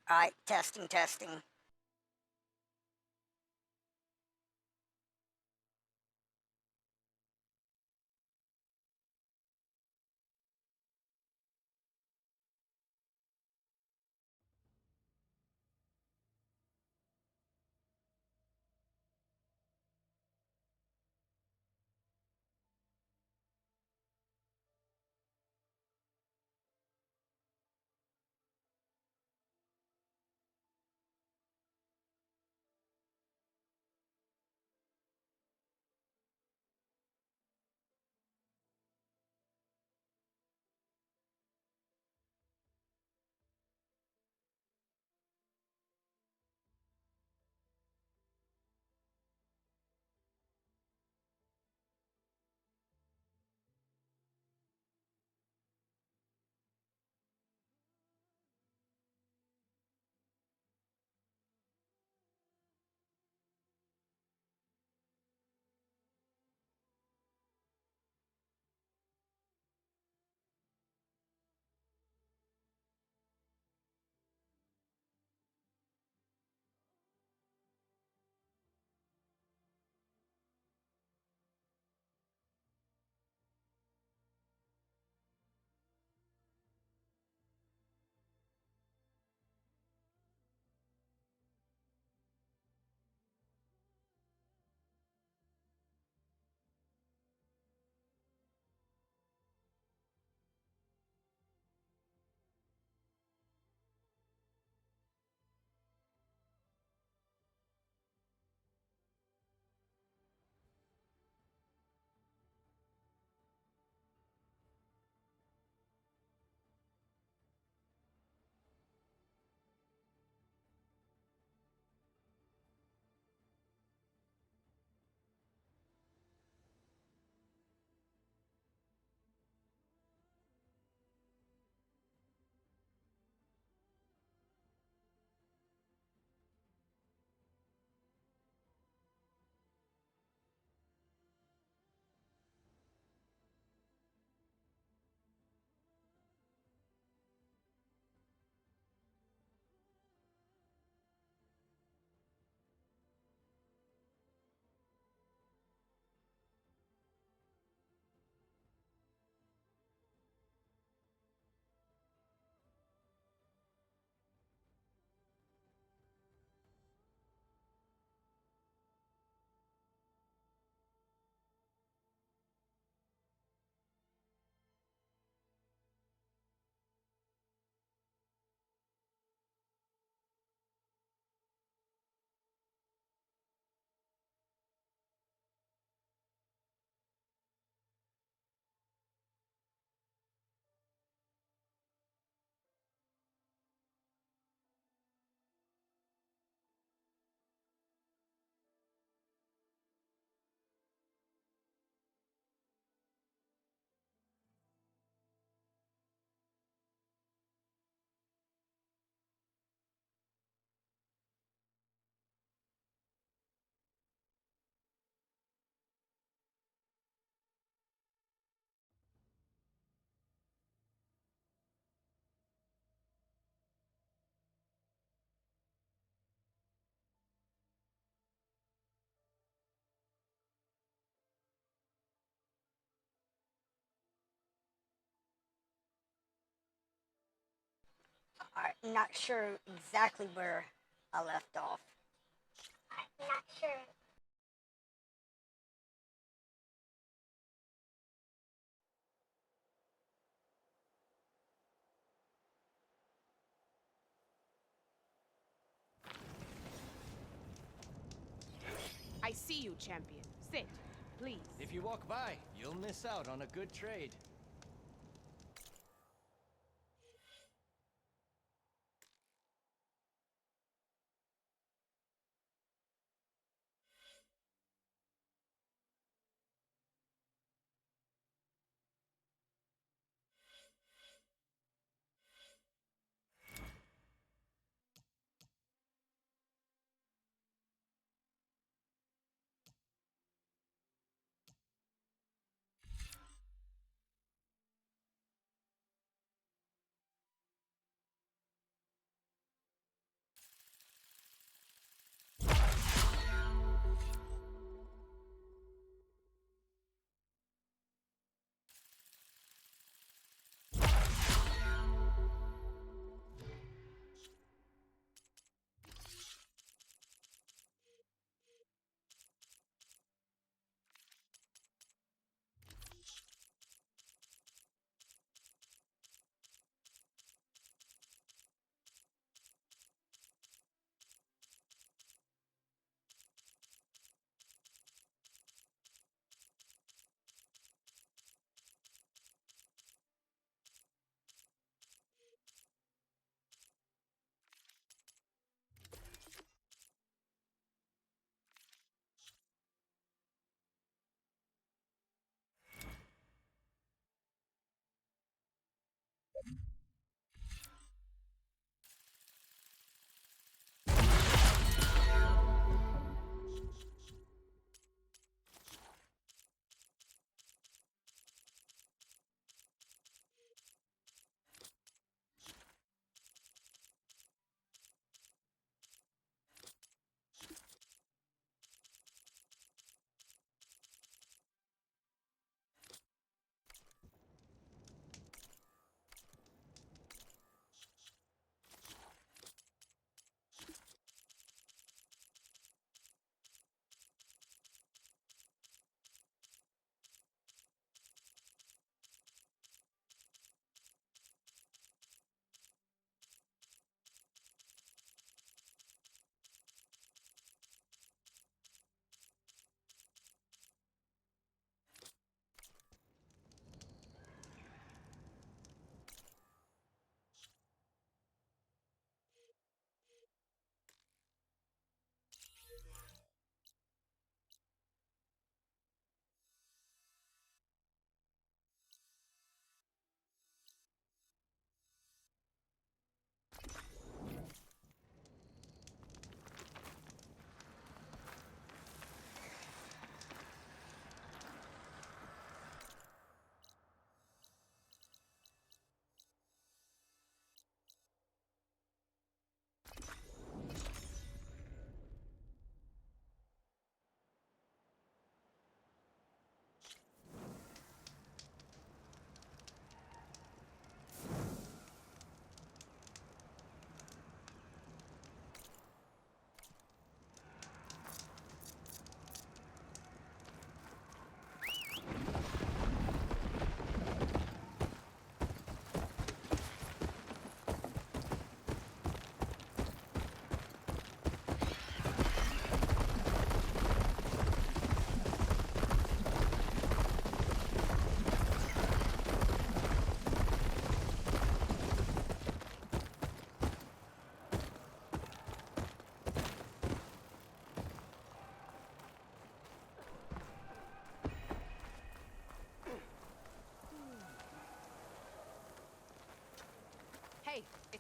All right, testing, testing. All right, not sure exactly where I left off. I'm not sure. I see you, champion. Sit, please. If you walk by, you'll miss out on a good trade.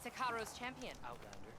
Sakaro's champion. Outlander.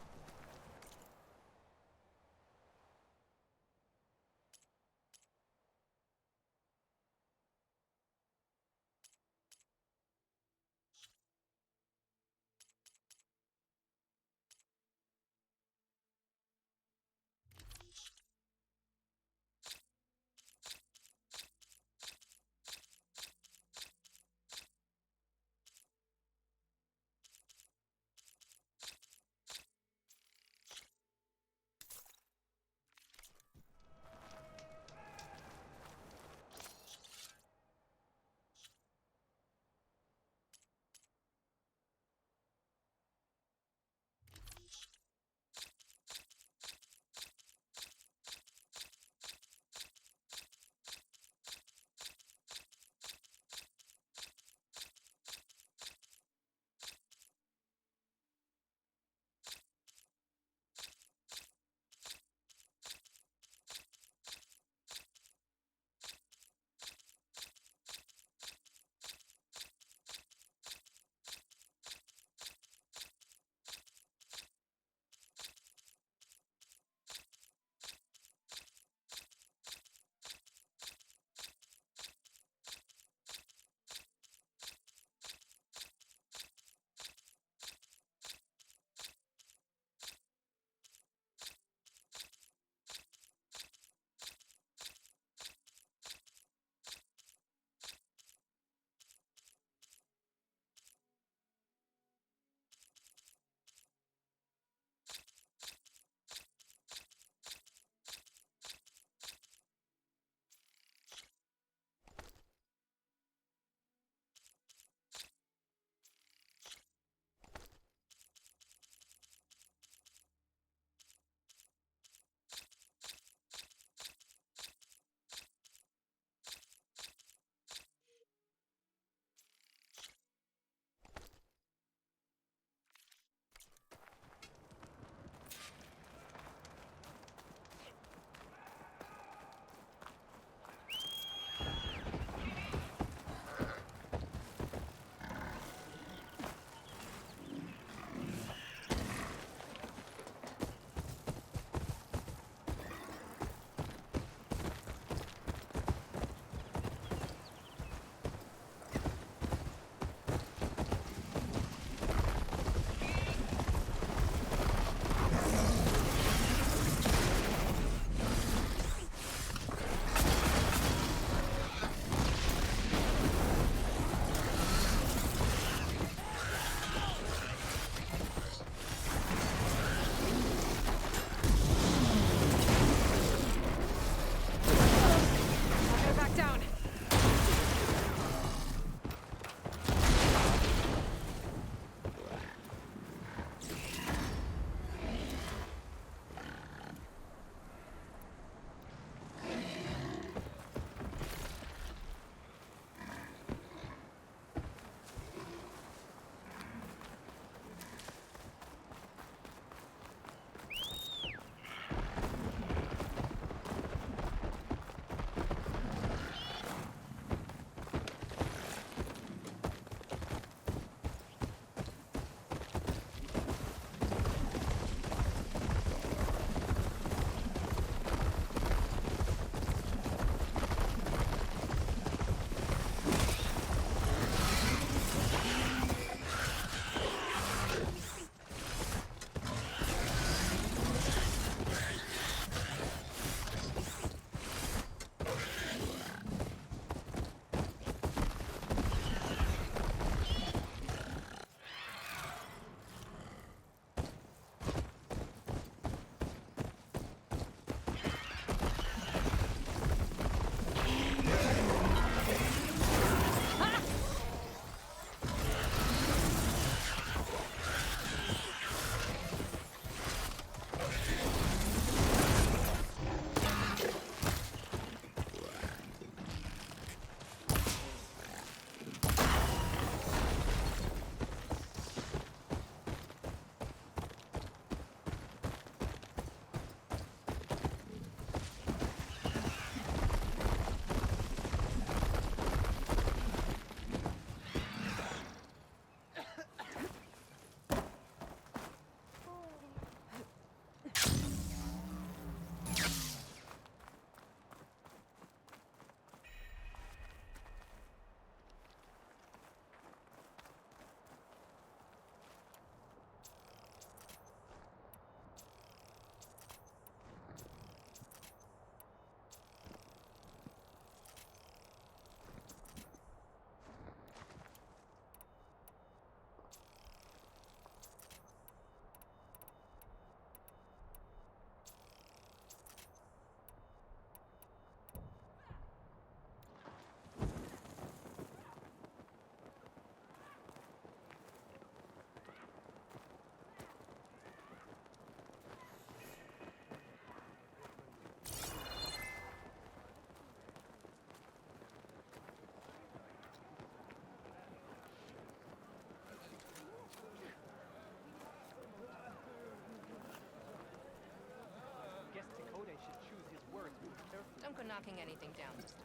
go knocking anything down this time.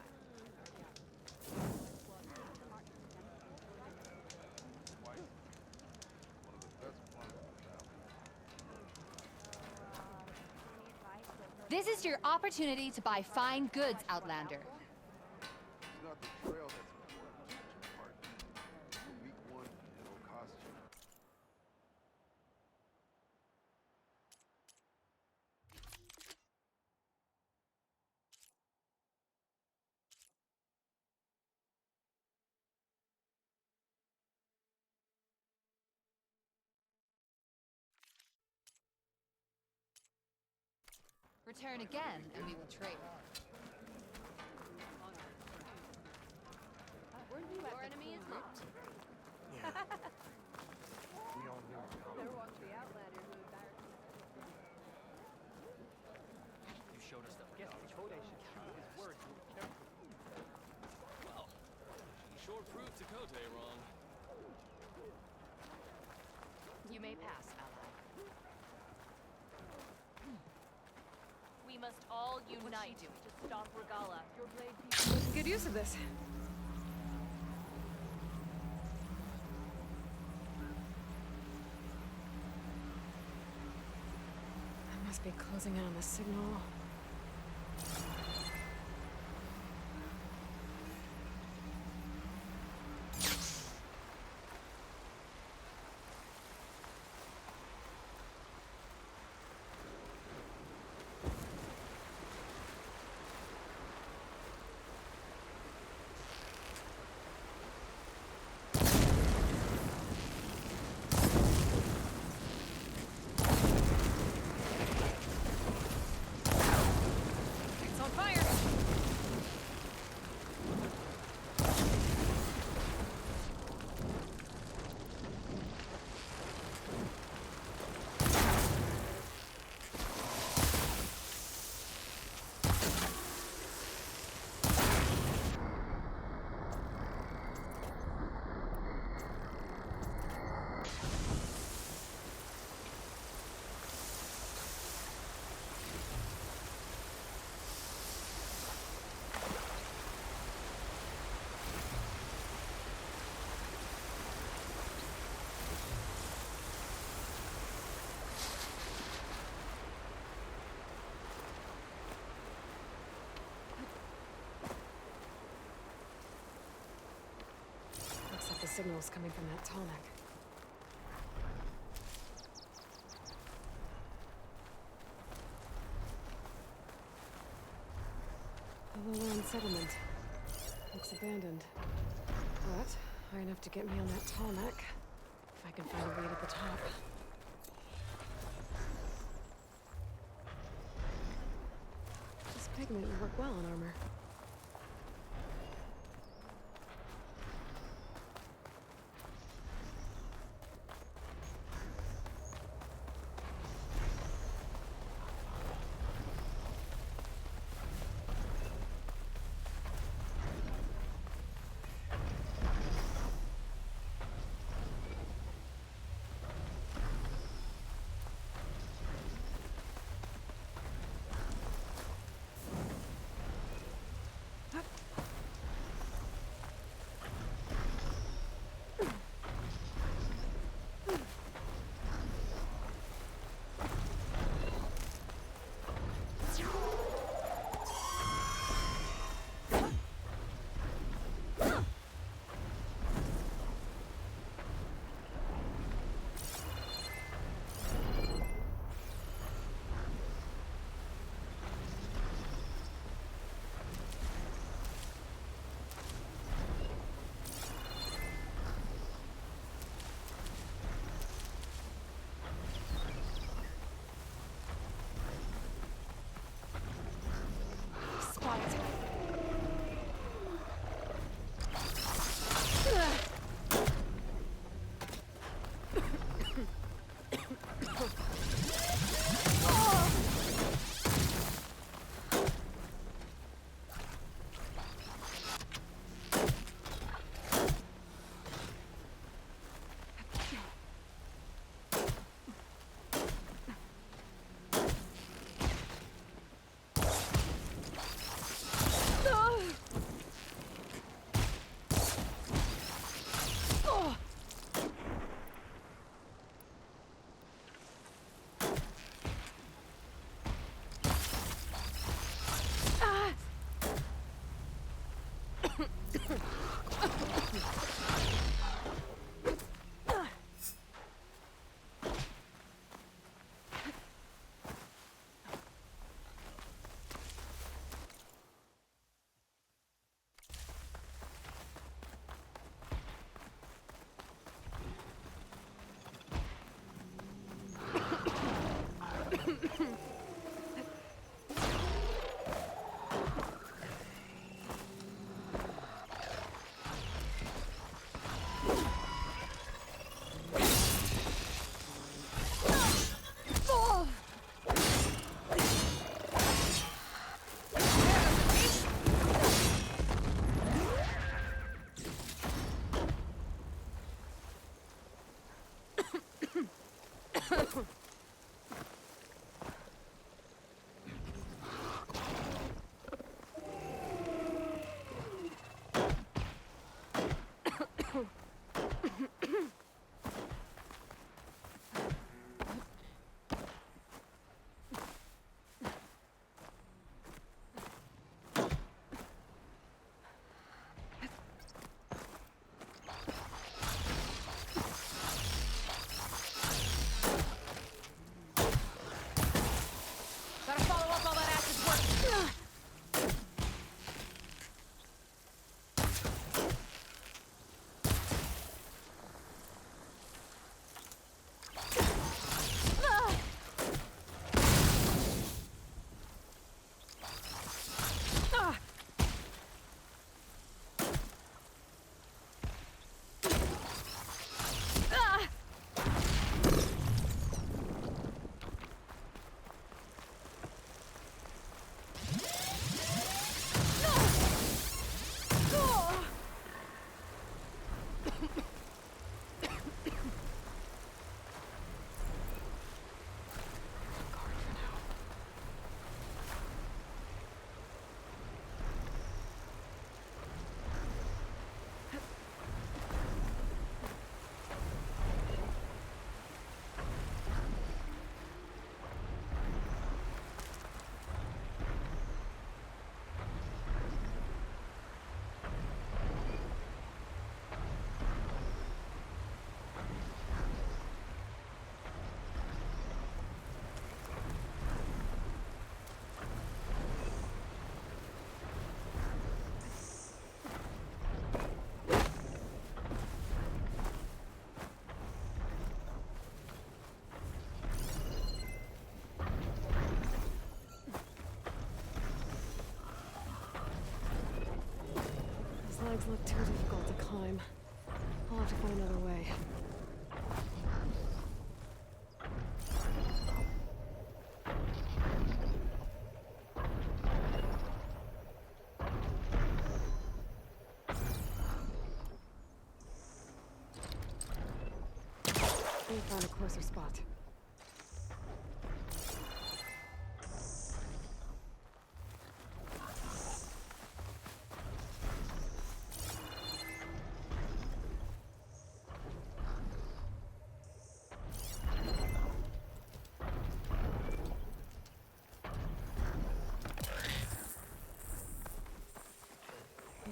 This is your opportunity to buy fine goods, Outlander. It's not the trail that's important, it's your heart. A weak one, it'll cost you. Return again, and we will trade. Your enemy is marked. We all know how You showed us the guess Chode should keep his word. Well, he sure proved Takote wrong. You may pass, ally. We must all unite to stop Regala. Your blade Making good use of this. I must be closing in on the signal. It's on fire! Looks like the signal's coming from that tall neck. The Lolan settlement. Looks abandoned. But high enough to get me on that tall neck. If I can find a lead at the top. This pigment would work well on armor. Gotta follow up all that acid work. These legs look too difficult to climb. I'll have to find another way. Let me find a closer spot.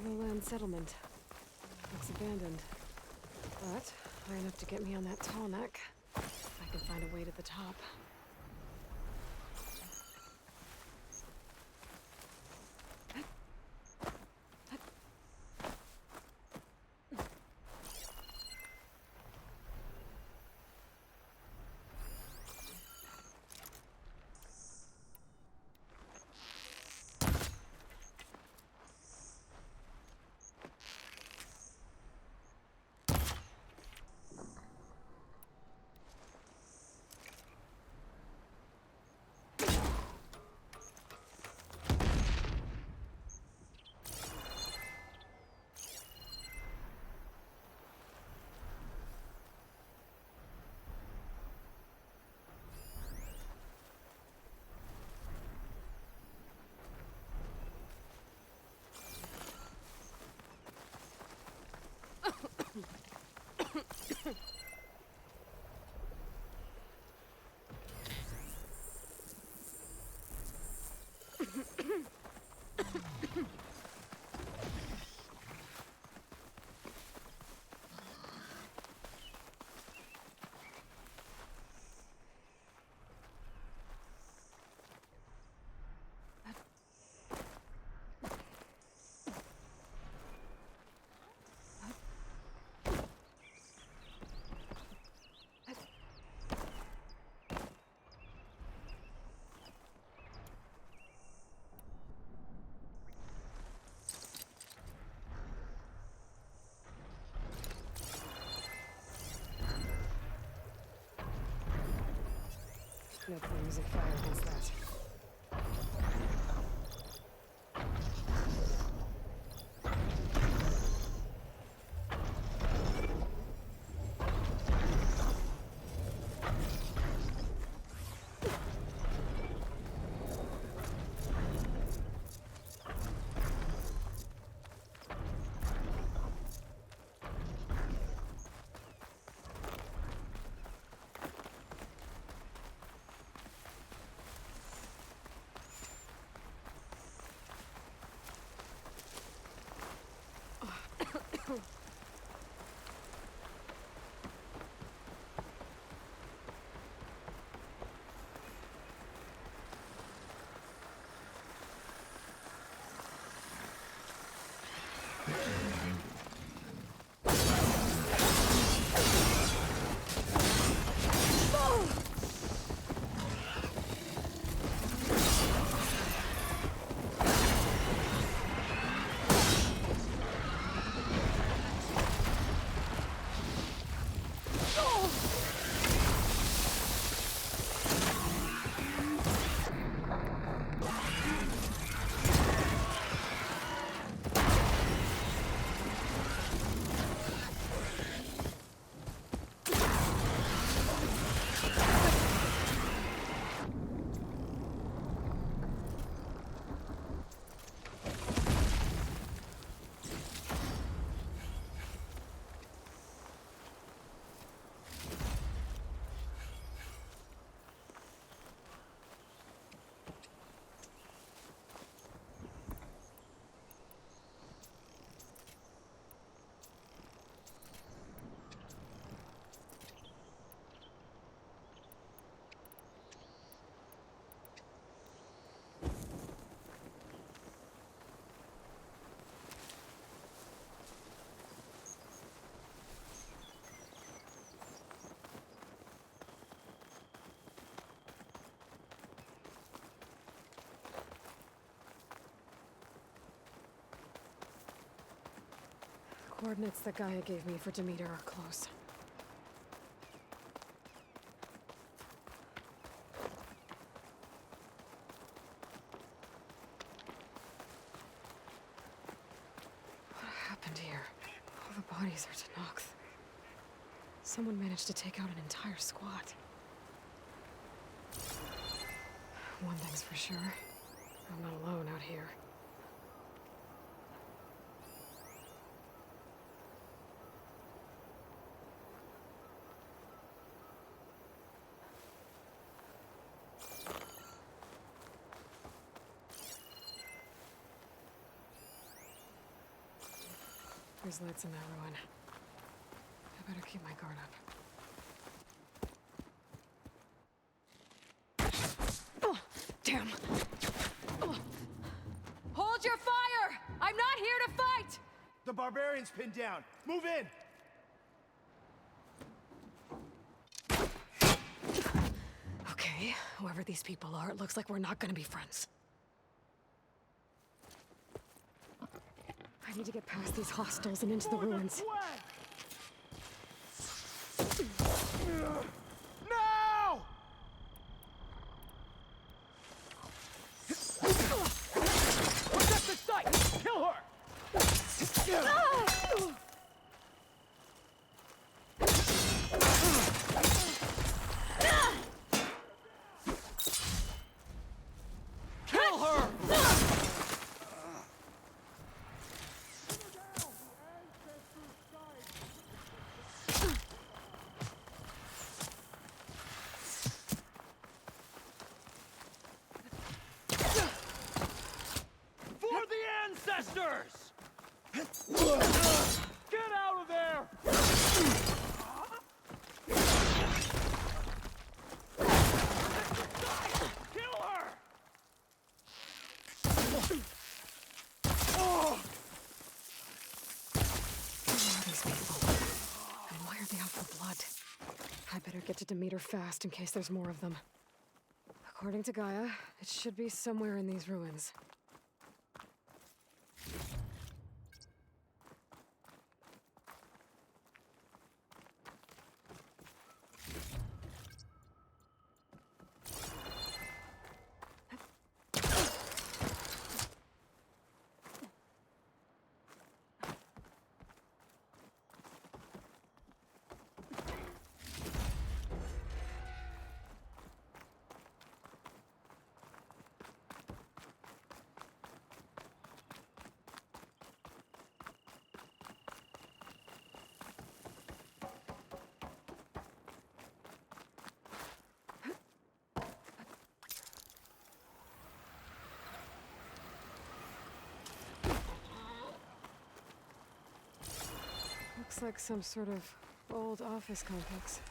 Lowland settlement. Looks abandoned. But high enough to get me on that tall neck. If I can find a way to the top. No point using fire against that. Coordinates that Gaia gave me for Demeter are close. What happened here? All the bodies are Tennox. Someone managed to take out an entire squad. One thing's for sure. I'm not alone out here. There's lights in that ruin. I better keep my guard up. Oh, damn! Oh. Hold your fire! I'm not here to fight! The barbarian's pinned down. Move in! Okay, whoever these people are, it looks like we're not gonna be friends. I need to get past these hostels and into the ruins. No! Protect the site! Kill her! Kill her! For the ancestors! Get out of there! Kill her! Who are these people? And why are they out for blood? I better get to Demeter fast in case there's more of them. According to Gaia, it should be somewhere in these ruins. Looks like some sort of old office complex.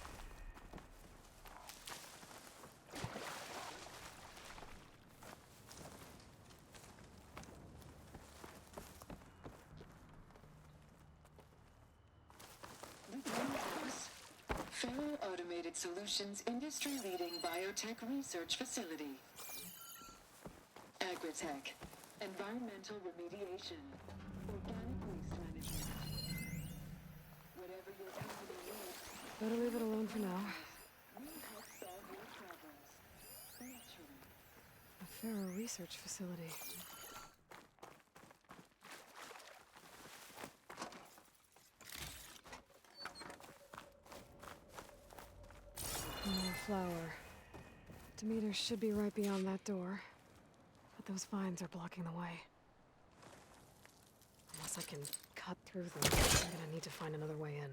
The greenhouse. Faro Automated Solutions industry-leading biotech research facility. Agritech. Environmental remediation. Organic waste management. Whatever your company needs, Better leave it alone for now. we help solve your problems. Naturally. A Faro research facility. More flower. Demeter should be right beyond that door. But those vines are blocking the way. Unless I can cut through them, I'm gonna need to find another way in.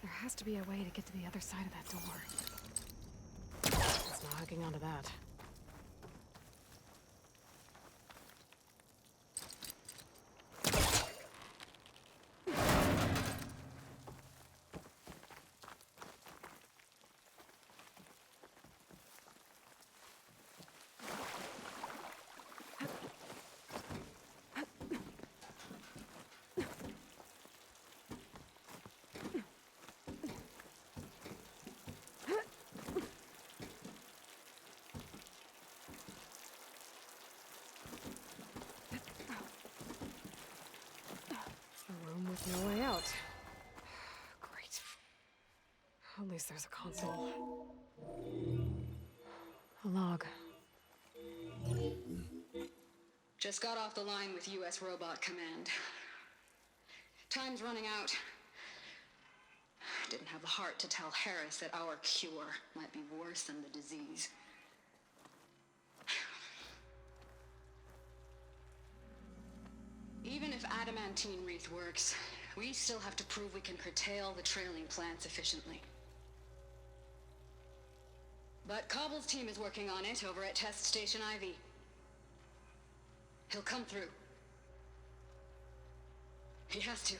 There has to be a way to get to the other side of that door. It's not hooking onto that. A room with no way out. Great. At least there's a console. A log. Just got off the line with U.S. Robot Command. Time's running out. Didn't have the heart to tell Harris that our cure might be worse than the disease. Even if adamantine wreath works, we still have to prove we can curtail the trailing plants efficiently. But Cobble's team is working on it over at Test Station Ivy. He'll come through. He has to.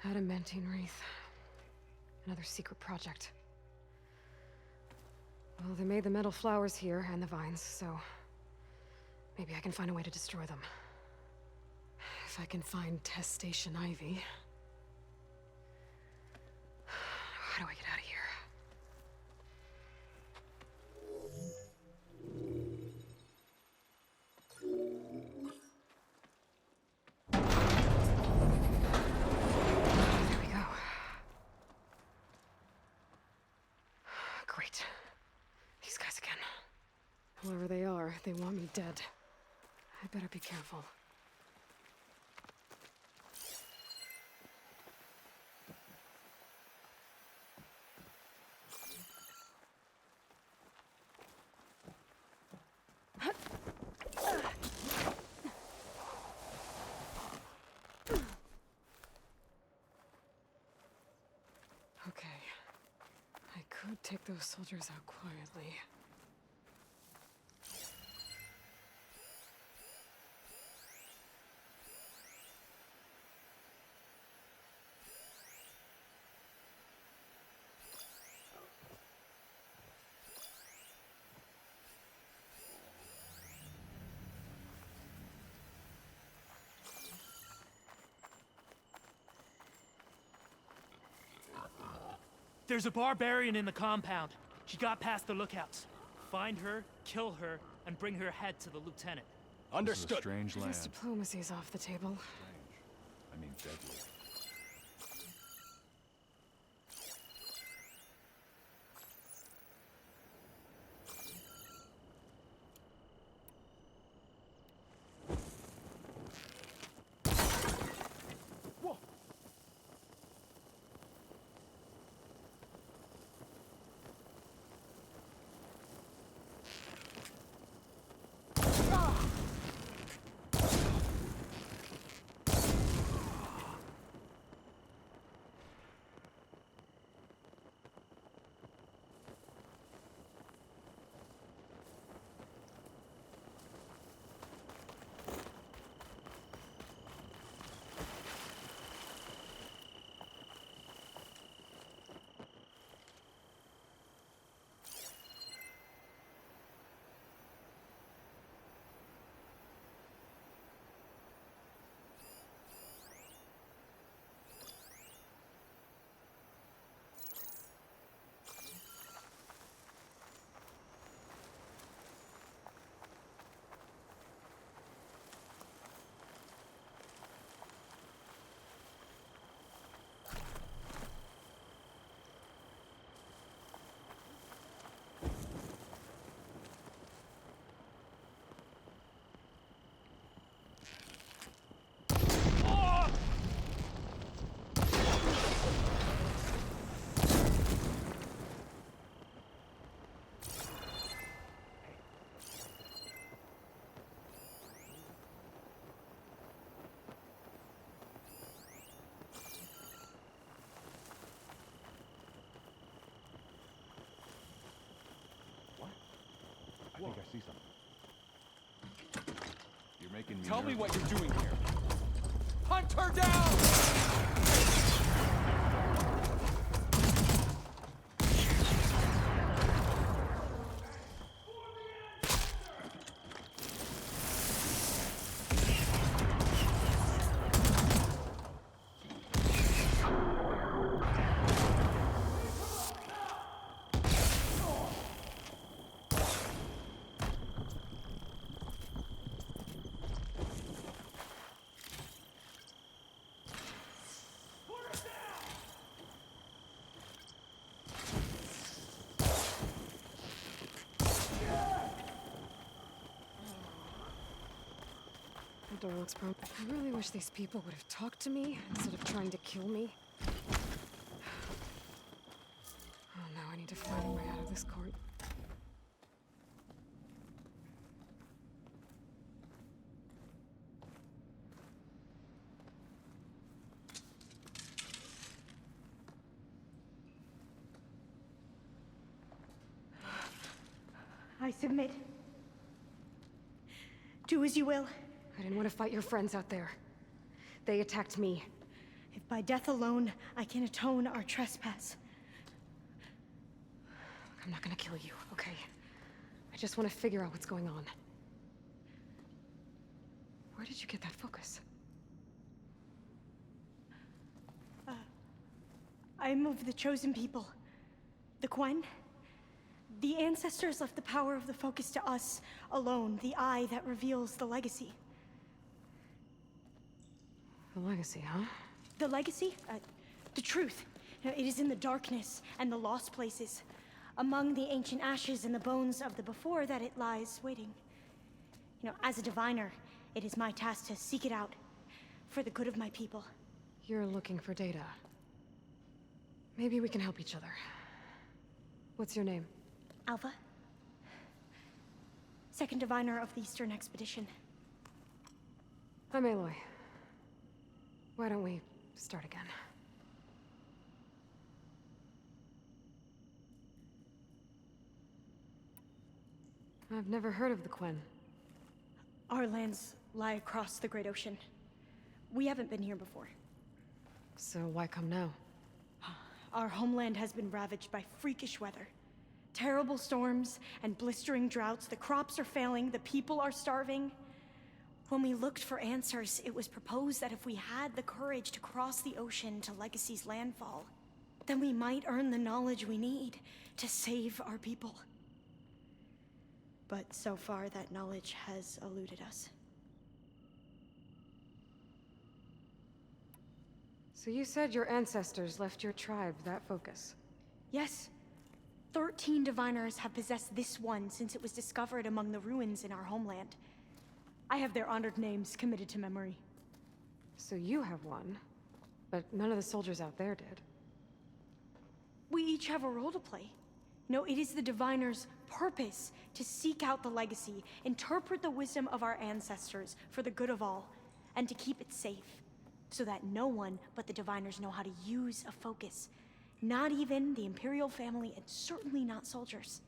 Adamantine wreath. Another secret project. Well, they made the metal flowers here and the vines, so maybe I can find a way to destroy them. If I can find Test Station Ivy. How do I get out of here? There we go. Great. These guys again. Whoever they are, they want me dead. I better be careful. Okay. I could take those soldiers out quietly. There's a barbarian in the compound. She got past the lookouts. Find her, kill her, and bring her head to the lieutenant. This is a Understood. strange I land. guess diplomacy's off the table. I mean deadly. I think I see something. You're making me Tell me nervous. what you're doing here. Hunt her down! The door looks broken. I really wish these people would have talked to me instead of trying to kill me. Oh, now I need to find a way out of this court. I submit. Do as you will. I didn't want to fight your friends out there. They attacked me. If by death alone I can atone our trespass. I'm not gonna kill you, okay? I just want to figure out what's going on. Where did you get that focus? I'm of the chosen people. The Quen. The ancestors left the power of the focus to us alone, the eye that reveals the legacy. The legacy, huh? The legacy? The truth. It is in the darkness and the lost places. Among the ancient ashes and the bones of the before that it lies waiting. As a diviner, it is my task to seek it out for the good of my people. You're looking for data. Maybe we can help each other. What's your name? Alpha? Second diviner of the Eastern Expedition. I'm Aloy. Why don't we start again? I've never heard of the Quen. Our lands lie across the Great Ocean. We haven't been here before. So why come now? Our homeland has been ravaged by freakish weather. Terrible storms and blistering droughts. The crops are failing, the people are starving. When we looked for answers, it was proposed that if we had the courage to cross the ocean to Legacy's landfall, then we might earn the knowledge we need to save our people. But so far, that knowledge has eluded us. So you said your ancestors left your tribe that focus? Yes. 13 diviners have possessed this one since it was discovered among the ruins in our homeland. I have their honored names committed to memory. So you have one, but none of the soldiers out there did. We each have a role to play. No, it is the diviner's purpose to seek out the legacy, interpret the wisdom of our ancestors for the good of all, and to keep it safe, so that no one but the diviners know how to use a focus. Not even the Imperial family, and certainly not soldiers.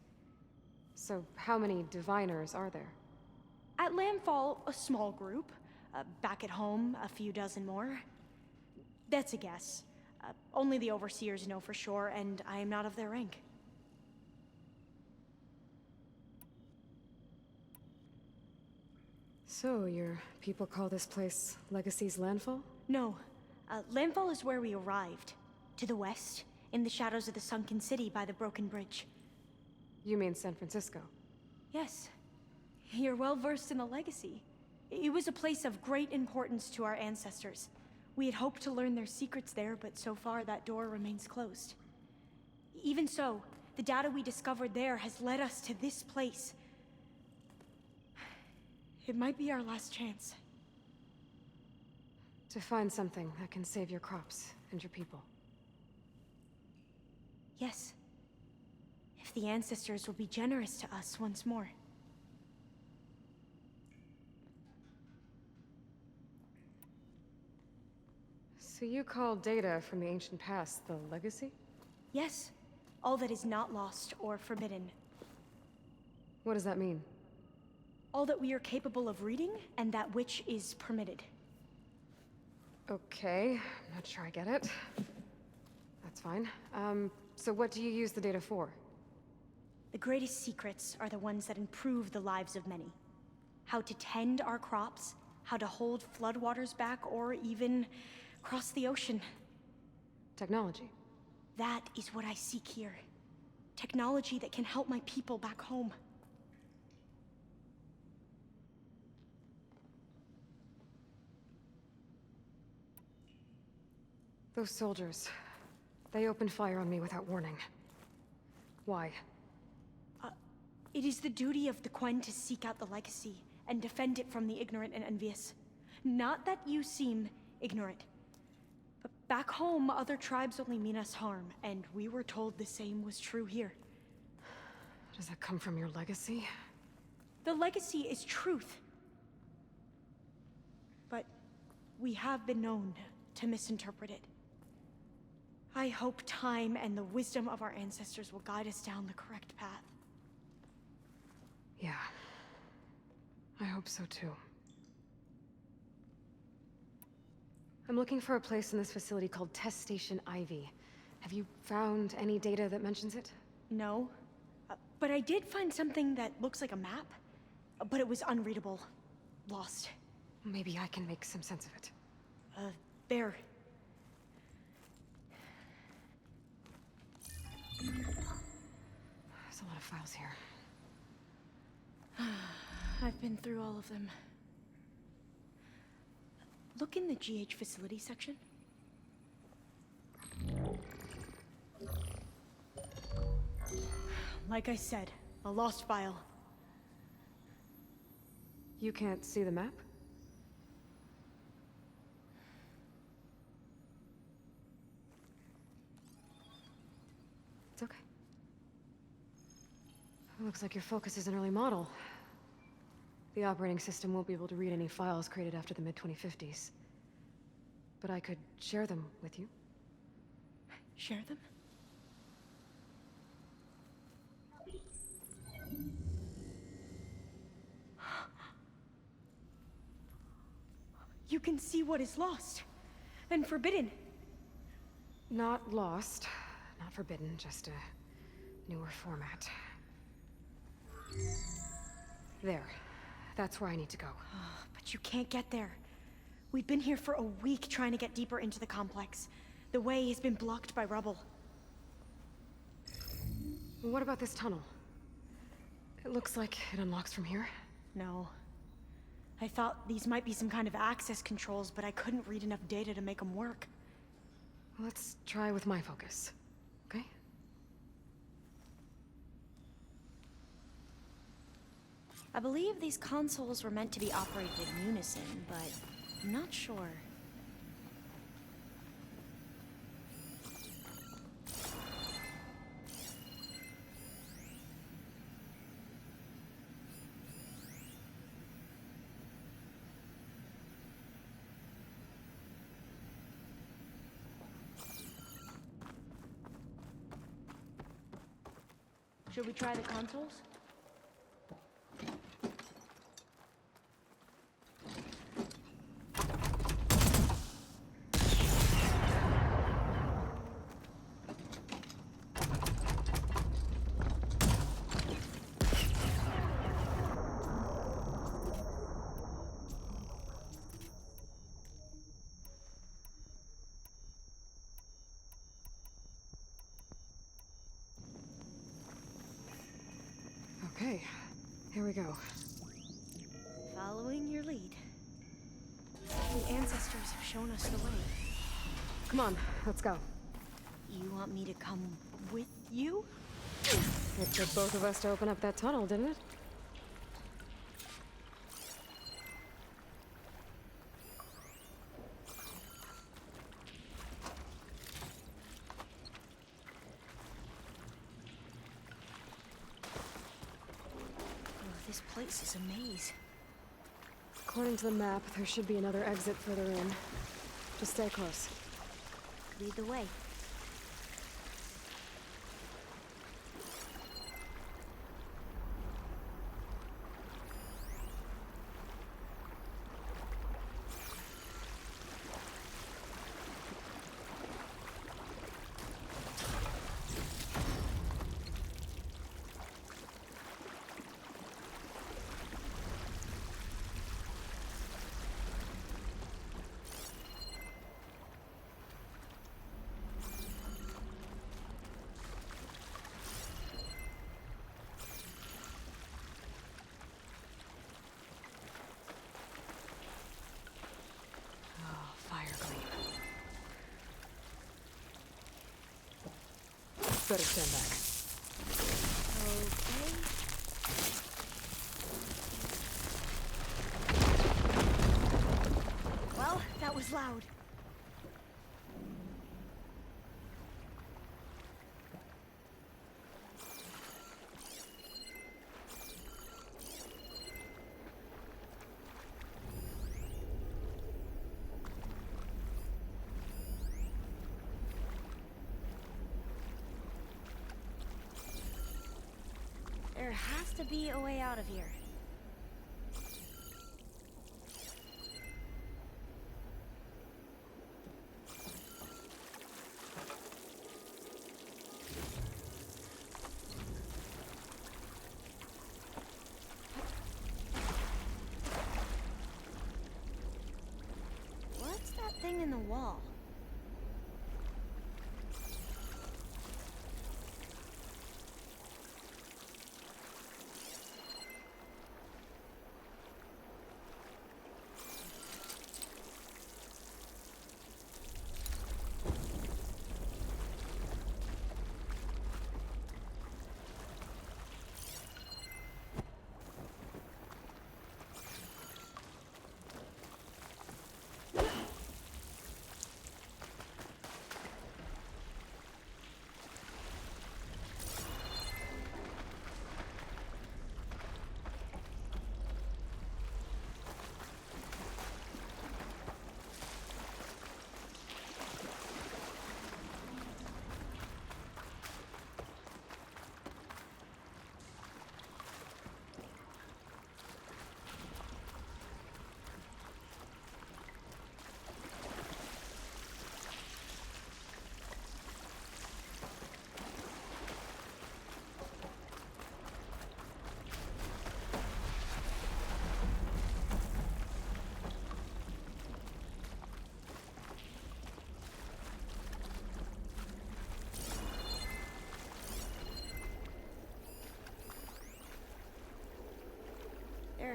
So how many diviners are there? At landfall, a small group. Back at home, a few dozen more. That's a guess. Only the overseers know for sure, and I am not of their rank. So your people call this place Legacy's landfall? No. Landfall is where we arrived. To the west, in the shadows of the sunken city by the broken bridge. You mean San Francisco? Yes. You're well versed in the legacy. It was a place of great importance to our ancestors. We had hoped to learn their secrets there, but so far that door remains closed. Even so, the data we discovered there has led us to this place. It might be our last chance. To find something that can save your crops and your people. Yes. If the ancestors will be generous to us once more. So you call data from the ancient past the legacy? Yes. All that is not lost or forbidden. What does that mean? All that we are capable of reading, and that which is permitted. Okay, I'm not sure I get it. That's fine. So what do you use the data for? The greatest secrets are the ones that improve the lives of many. How to tend our crops, how to hold floodwaters back, or even cross the ocean. Technology. That is what I seek here. Technology that can help my people back home. Those soldiers, they opened fire on me without warning. Why? It is the duty of the Quen to seek out the legacy and defend it from the ignorant and envious. Not that you seem ignorant. But back home, other tribes only mean us harm, and we were told the same was true here. Does that come from your legacy? The legacy is truth. But we have been known to misinterpret it. I hope time and the wisdom of our ancestors will guide us down the correct path. Yeah. I hope so too. I'm looking for a place in this facility called Test Station Ivy. Have you found any data that mentions it? No. But I did find something that looks like a map. But it was unreadable. Lost. Maybe I can make some sense of it. There. There's a lot of files here. I've been through all of them. Look in the GH facility section. Like I said, a lost file. You can't see the map? It's okay. Looks like your focus is an early model. The operating system won't be able to read any files created after the mid-2050s. But I could share them with you. Share them? You can see what is lost and forbidden. Not lost, not forbidden, just a newer format. There. That's where I need to go. But you can't get there. We've been here for a week trying to get deeper into the complex. The way has been blocked by rubble. What about this tunnel? It looks like it unlocks from here. No. I thought these might be some kind of access controls, but I couldn't read enough data to make them work. Let's try with my focus, okay? I believe these consoles were meant to be operated in unison, but I'm not sure. Should we try the consoles? Okay, here we go. Following your lead. The ancestors have shown us the way. Come on, let's go. You want me to come with you? It took both of us to open up that tunnel, didn't it? This place is a maze. According to the map, there should be another exit further in. Just stay close. Lead the way. Better stand back. Okay. Well, that was loud. There has to be a way out of here. What's that thing in the wall?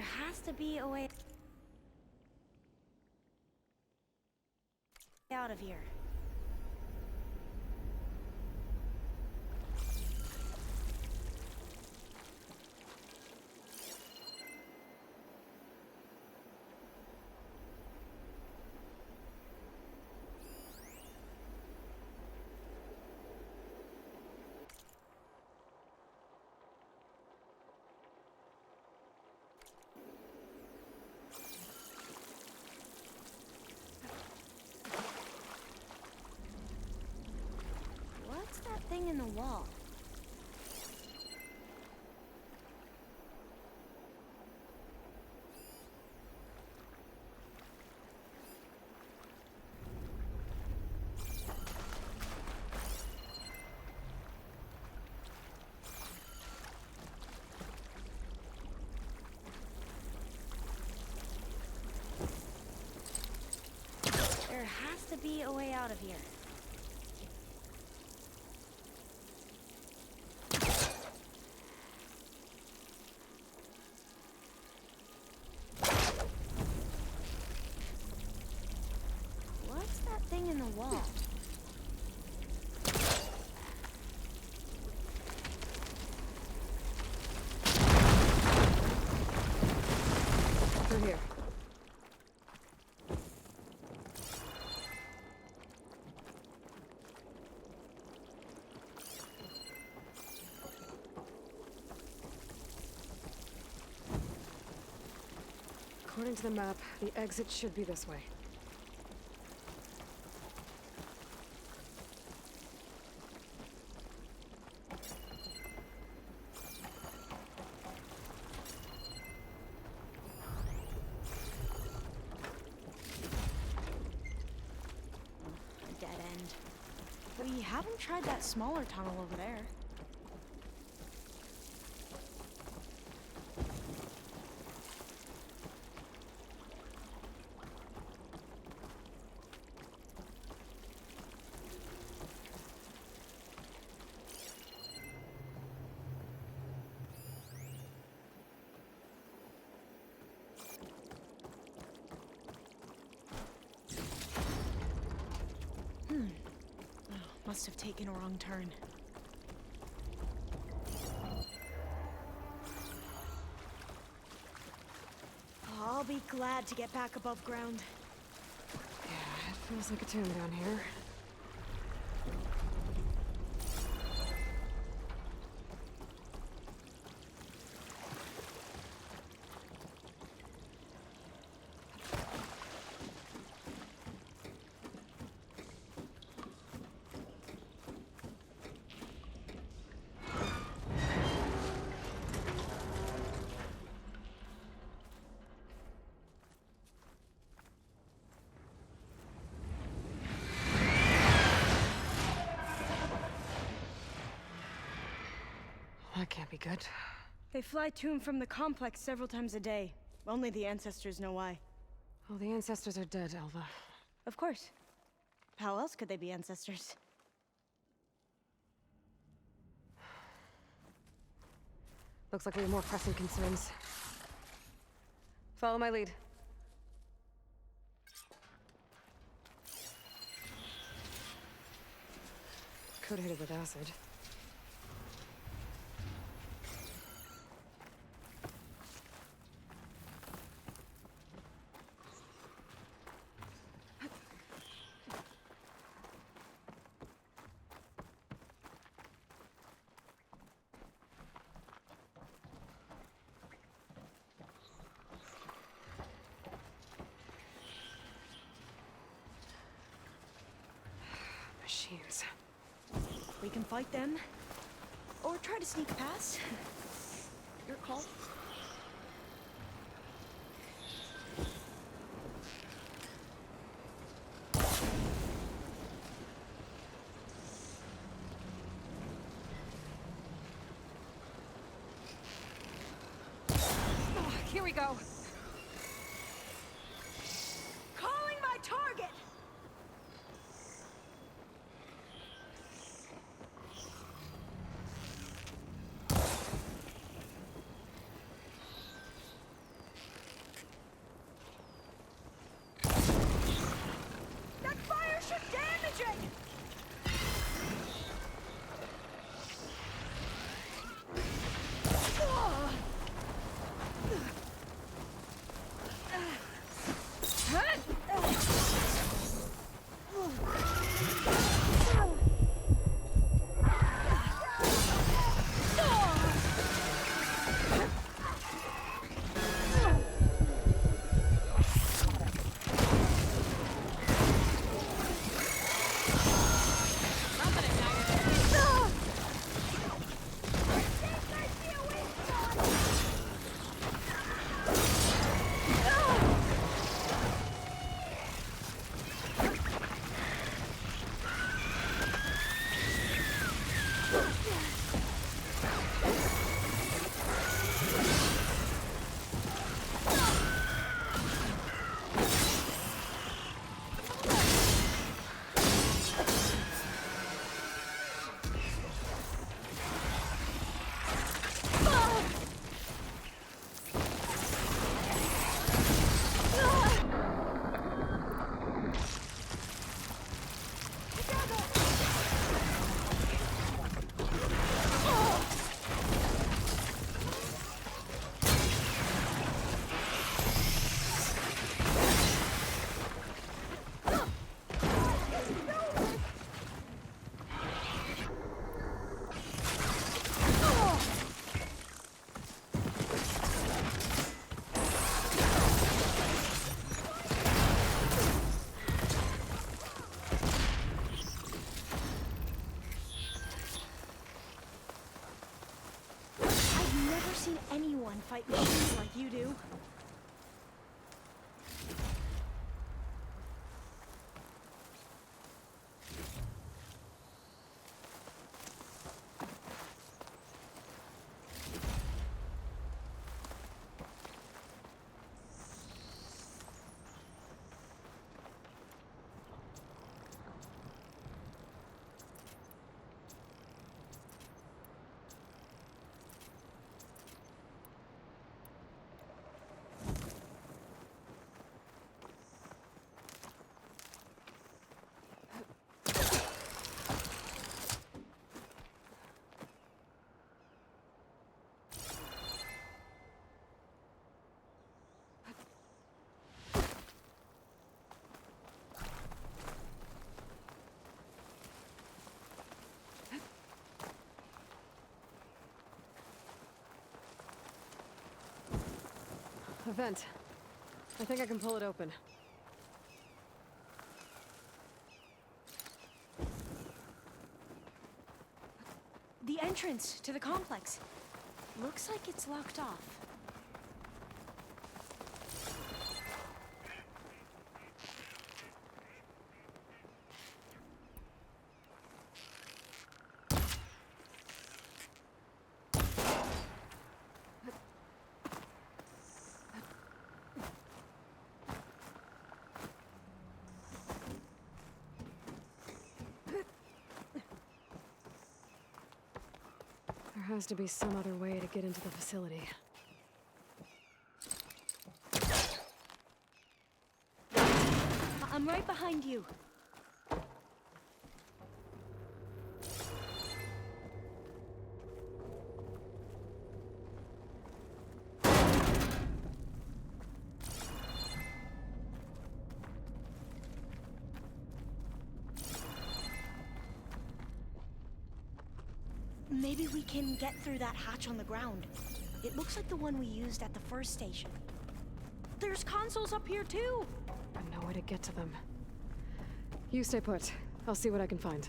has to be a way out of here. What's that thing in the wall? There has to be a way out of here. What's that thing in the wall? Through here. According to the map, the exit should be this way. A dead end. We haven't tried that smaller tunnel over there. Must have taken a wrong turn. I'll be glad to get back above ground. Yeah, it feels like a tomb down here. That can't be good. They fly to and from the complex several times a day. Only the ancestors know why. Well, the ancestors are dead, Elva. Of course. How else could they be ancestors? Looks like we have more pressing concerns. Follow my lead. Could hit it with acid. Machines. We can fight them, or try to sneak past. Your call. Oh, here we go. Calling my target! fight machines like you do. A vent. I think I can pull it open. The entrance to the complex. Looks like it's locked off. There has to be some other way to get into the facility. I'm right behind you. Maybe we can get through that hatch on the ground. It looks like the one we used at the first station. There's consoles up here too! And no way to get to them. You stay put. I'll see what I can find.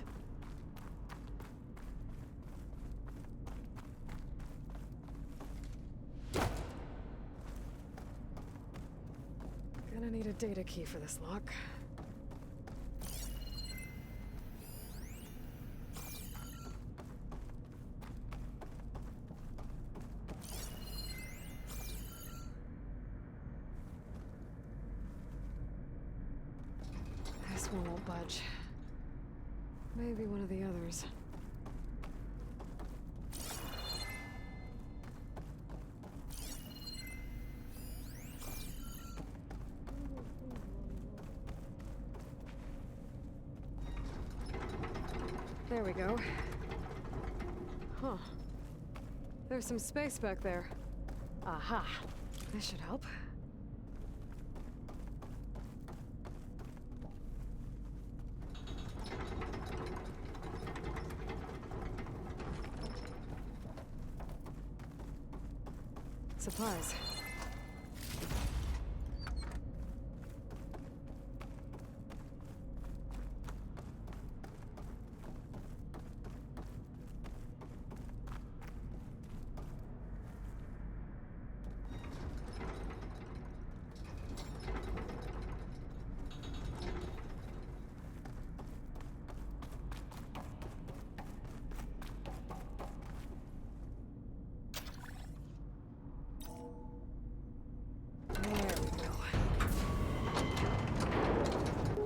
Gonna need a data key for this lock. This one won't budge. Maybe one of the others. There we go. Huh. There's some space back there. Aha. This should help. Supplies.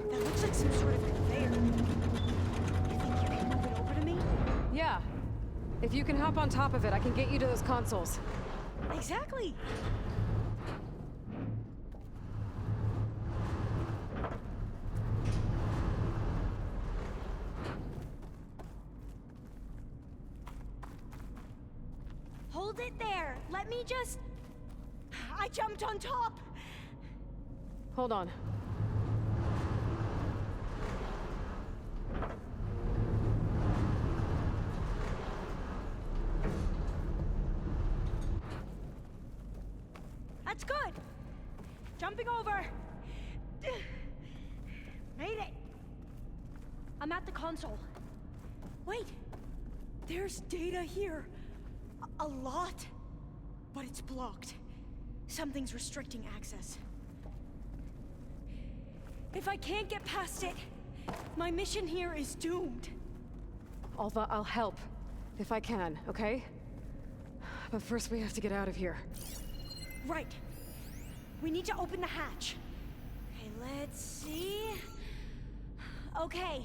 That looks like some sort of conveyor. You think you can move it over to me? Yeah. If you can hop on top of it, I can get you to those consoles. Exactly! Hold it there! Let me just... I jumped on top! Hold on. That's good! Jumping over! Made it! I'm at the console. Wait! There's data here. A lot. but it's blocked. Something's restricting access. If I can't get past it, my mission here is doomed. Alva, I'll help. If I can, okay? But first we have to get out of here. Right. We need to open the hatch. Okay, let's see. Okay.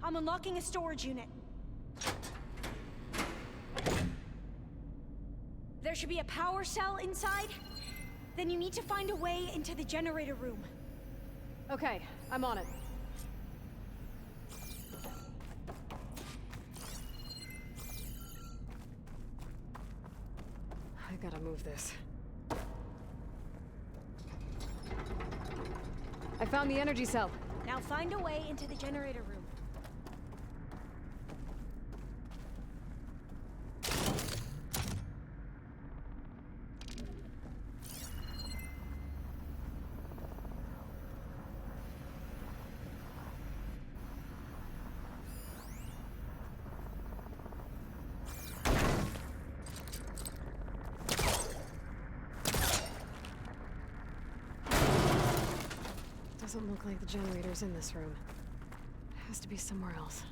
I'm unlocking a storage unit. There should be a power cell inside. Then you need to find a way into the generator room. Okay, I'm on it. I gotta move this. I found the energy cell. Now find a way into the generator room. Doesn't look like the generator's in this room. It has to be somewhere else.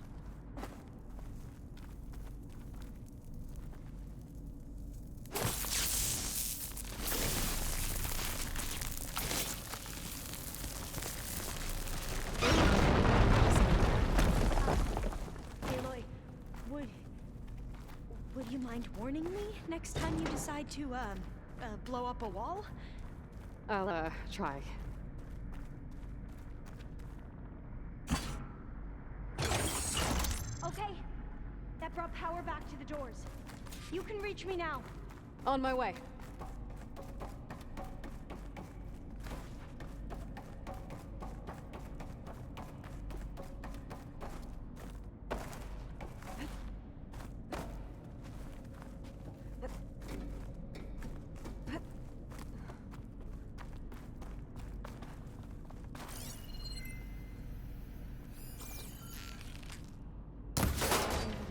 Aloy, would you mind warning me next time you decide to, blow up a wall? I'll, try. Okay. That brought power back to the doors. You can reach me now. On my way.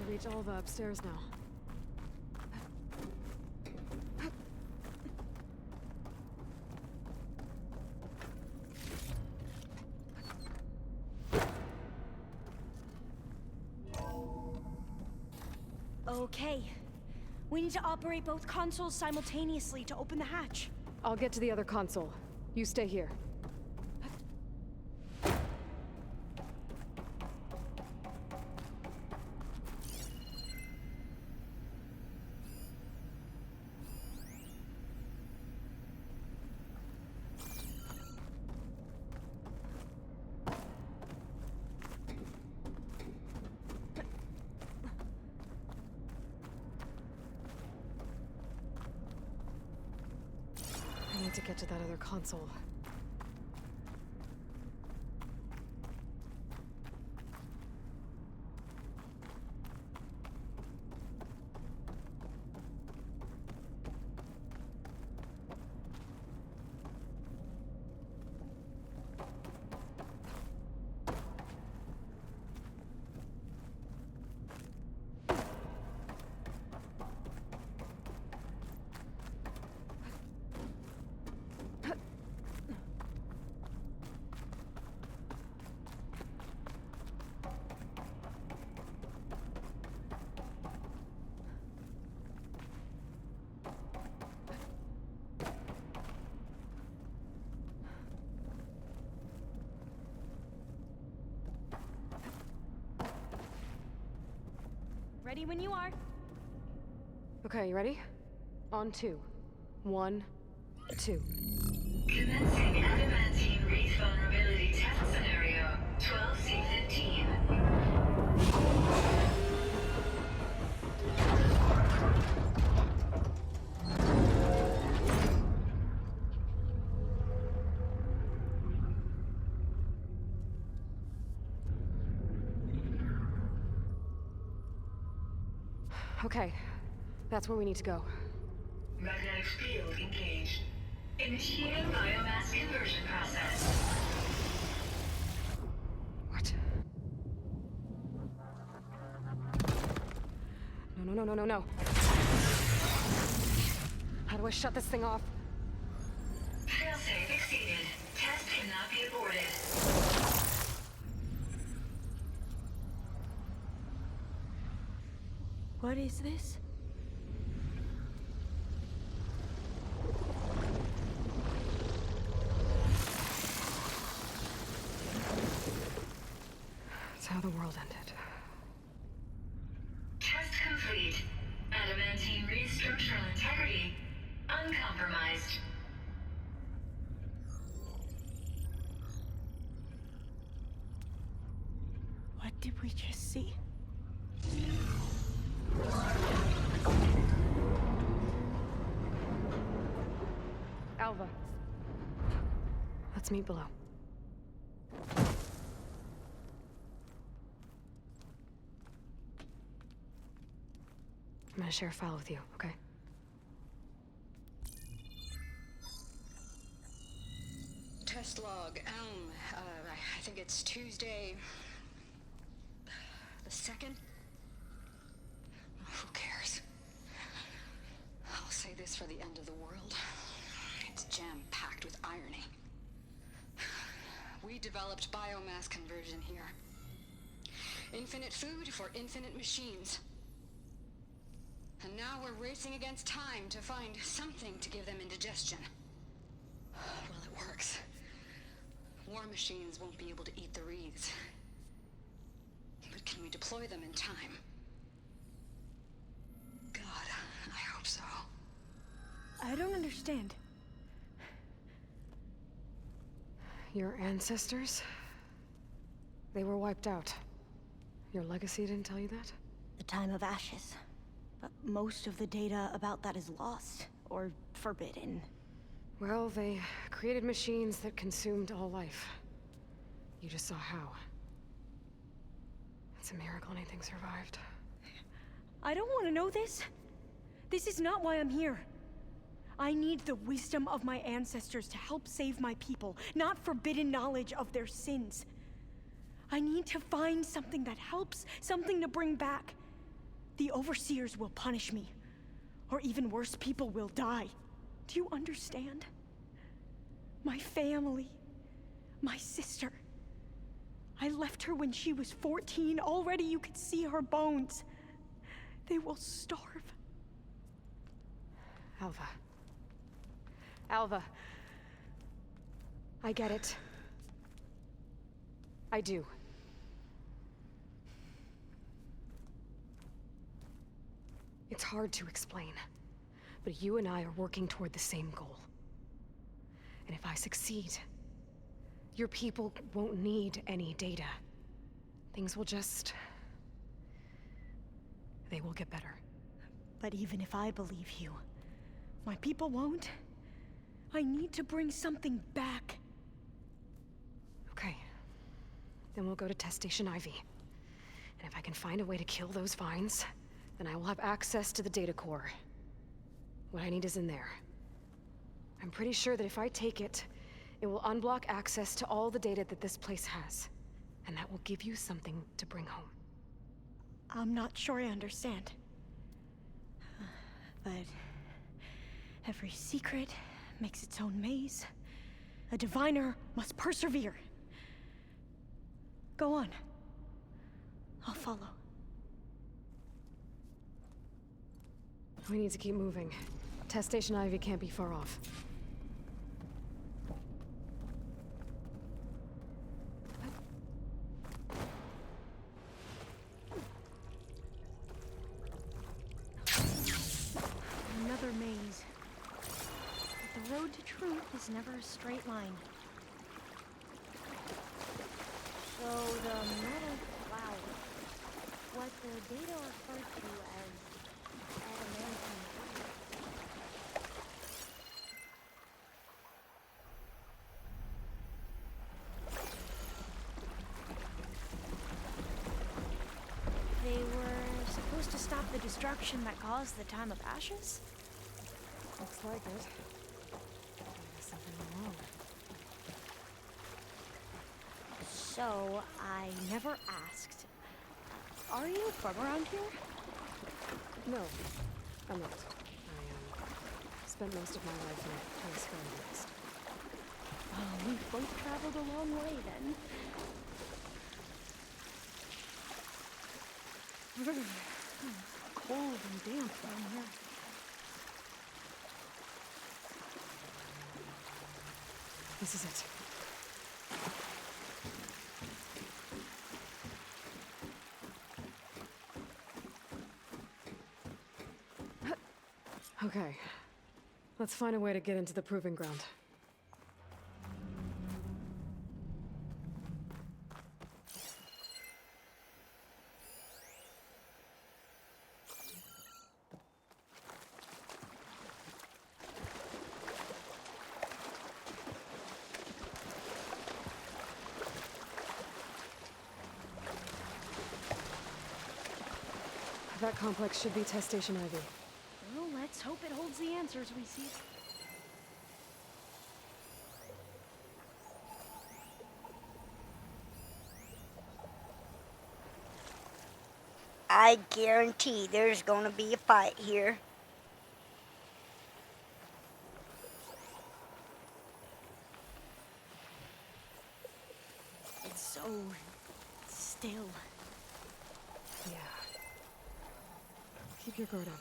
Reach Alva upstairs now. Okay. We need to operate both consoles simultaneously to open the hatch. I'll get to the other console. You stay here. I need to get to that other console. Ready when you are. Okay, you ready? On 2. 1, 2. Commencing adamantine wreath vulnerability test scenario 12C15. Okay, that's where we need to go. Magnetic field engaged. Initiating biomass conversion process. What? No. How do I shut this thing off? Failsafe exceeded. Test cannot be aborted. What is this? It's how the world ended. Test complete. Adamantine reed structural integrity uncompromised. What did we just see? Alva. Let's meet below. I'm gonna share a file with you, okay? Test log, Elm. I think it's Tuesday... the 2nd? Who cares? I'll say this for the end of the world. It's jam-packed with irony. We developed biomass conversion here. Infinite food for infinite machines. And now we're racing against time to find something to give them indigestion. Well, it works. War machines won't be able to eat the wreaths. But can we deploy them in time? God, I hope so. I don't understand. Your ancestors? They were wiped out. Your legacy didn't tell you that? The time of ashes. But most of the data about that is lost, or forbidden. Well, they created machines that consumed all life. You just saw how. It's a miracle anything survived. I don't want to know this. This is not why I'm here. I need the wisdom of my ancestors to help save my people, not forbidden knowledge of their sins. I need to find something that helps, something to bring back. The Overseers will punish me. Or even worse, people will die. Do you understand? My family. My sister. I left her when she was 14. Already you could see her bones. They will starve. Alva. Alva. I get it. I do. It's hard to explain, but you and I are working toward the same goal. And if I succeed, your people won't need any data. Things will just... they will get better. But even if I believe you, my people won't. I need to bring something back. Okay. Then we'll go to Test Station Ivy. And if I can find a way to kill those vines, then I will have access to the data core. What I need is in there. I'm pretty sure that if I take it, it will unblock access to all the data that this place has. And that will give you something to bring home. I'm not sure I understand. But every secret makes its own maze. A diviner must persevere. Go on. I'll follow. We need to keep moving. Test Station Ivy can't be far off. Another maze. But the road to truth is never a straight line. So the metal cloud, what the data referred to as adamantine. They were supposed to stop the destruction that caused the time of ashes? Looks like it. There's something wrong. So, I never asked. Are you from around here? No, I'm not. I spent most of my life in a hemisphere nest. Oh, we've both traveled a long way then. Cold and damp down here. This is it. Okay. Let's find a way to get into the proving ground. That complex should be Test Station Ivy. Well, let's hope it holds the answers we seek. I guarantee there's gonna be a fight here. It's so still. Yeah. Keep your guard up.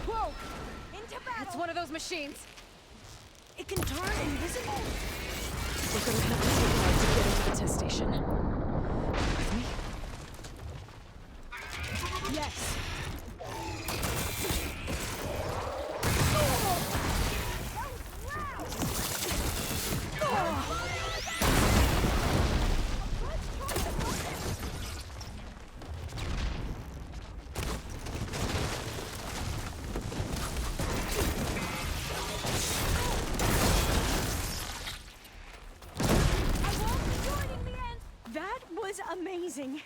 Whoa! Into battle! It's one of those machines! It can turn invisible! We're gonna have to take it out to get into the test station. With me? Yes! That was amazing.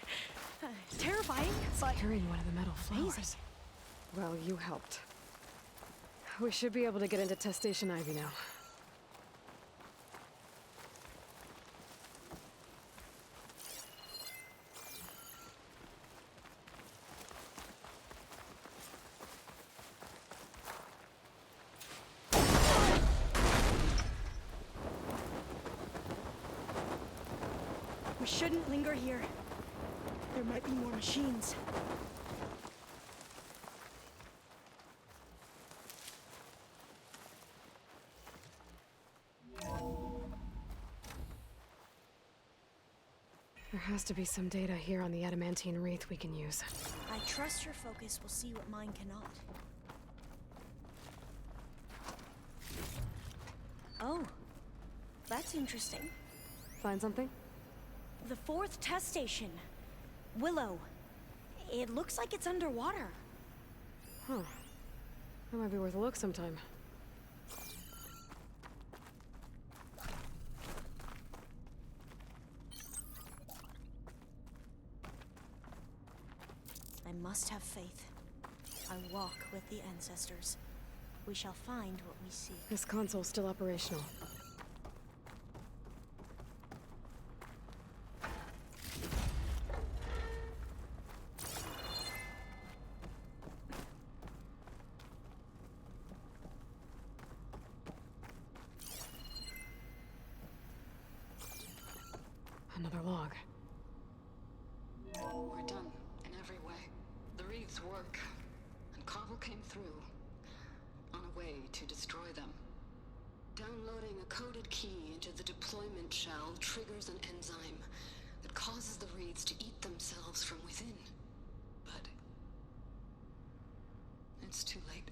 Terrifying, but Carrying one of the metal flowers. amazing. Well, you helped. We should be able to get into Test Station Ivy now. We shouldn't linger here. There might be more machines. There has to be some data here on the adamantine wreath we can use. I trust your focus will see what mine cannot. Oh, that's interesting. Find something? The 4th test station. Willow. It looks like it's underwater. Huh. That might be worth a look sometime. I must have faith. I walk with the ancestors. We shall find what we seek. This console's still operational. Another log. We're done in every way. The wreaths work, and Cobble came through on a way to destroy them. Downloading a coded key into the deployment shell triggers an enzyme that causes the wreaths to eat themselves from within. But it's too late.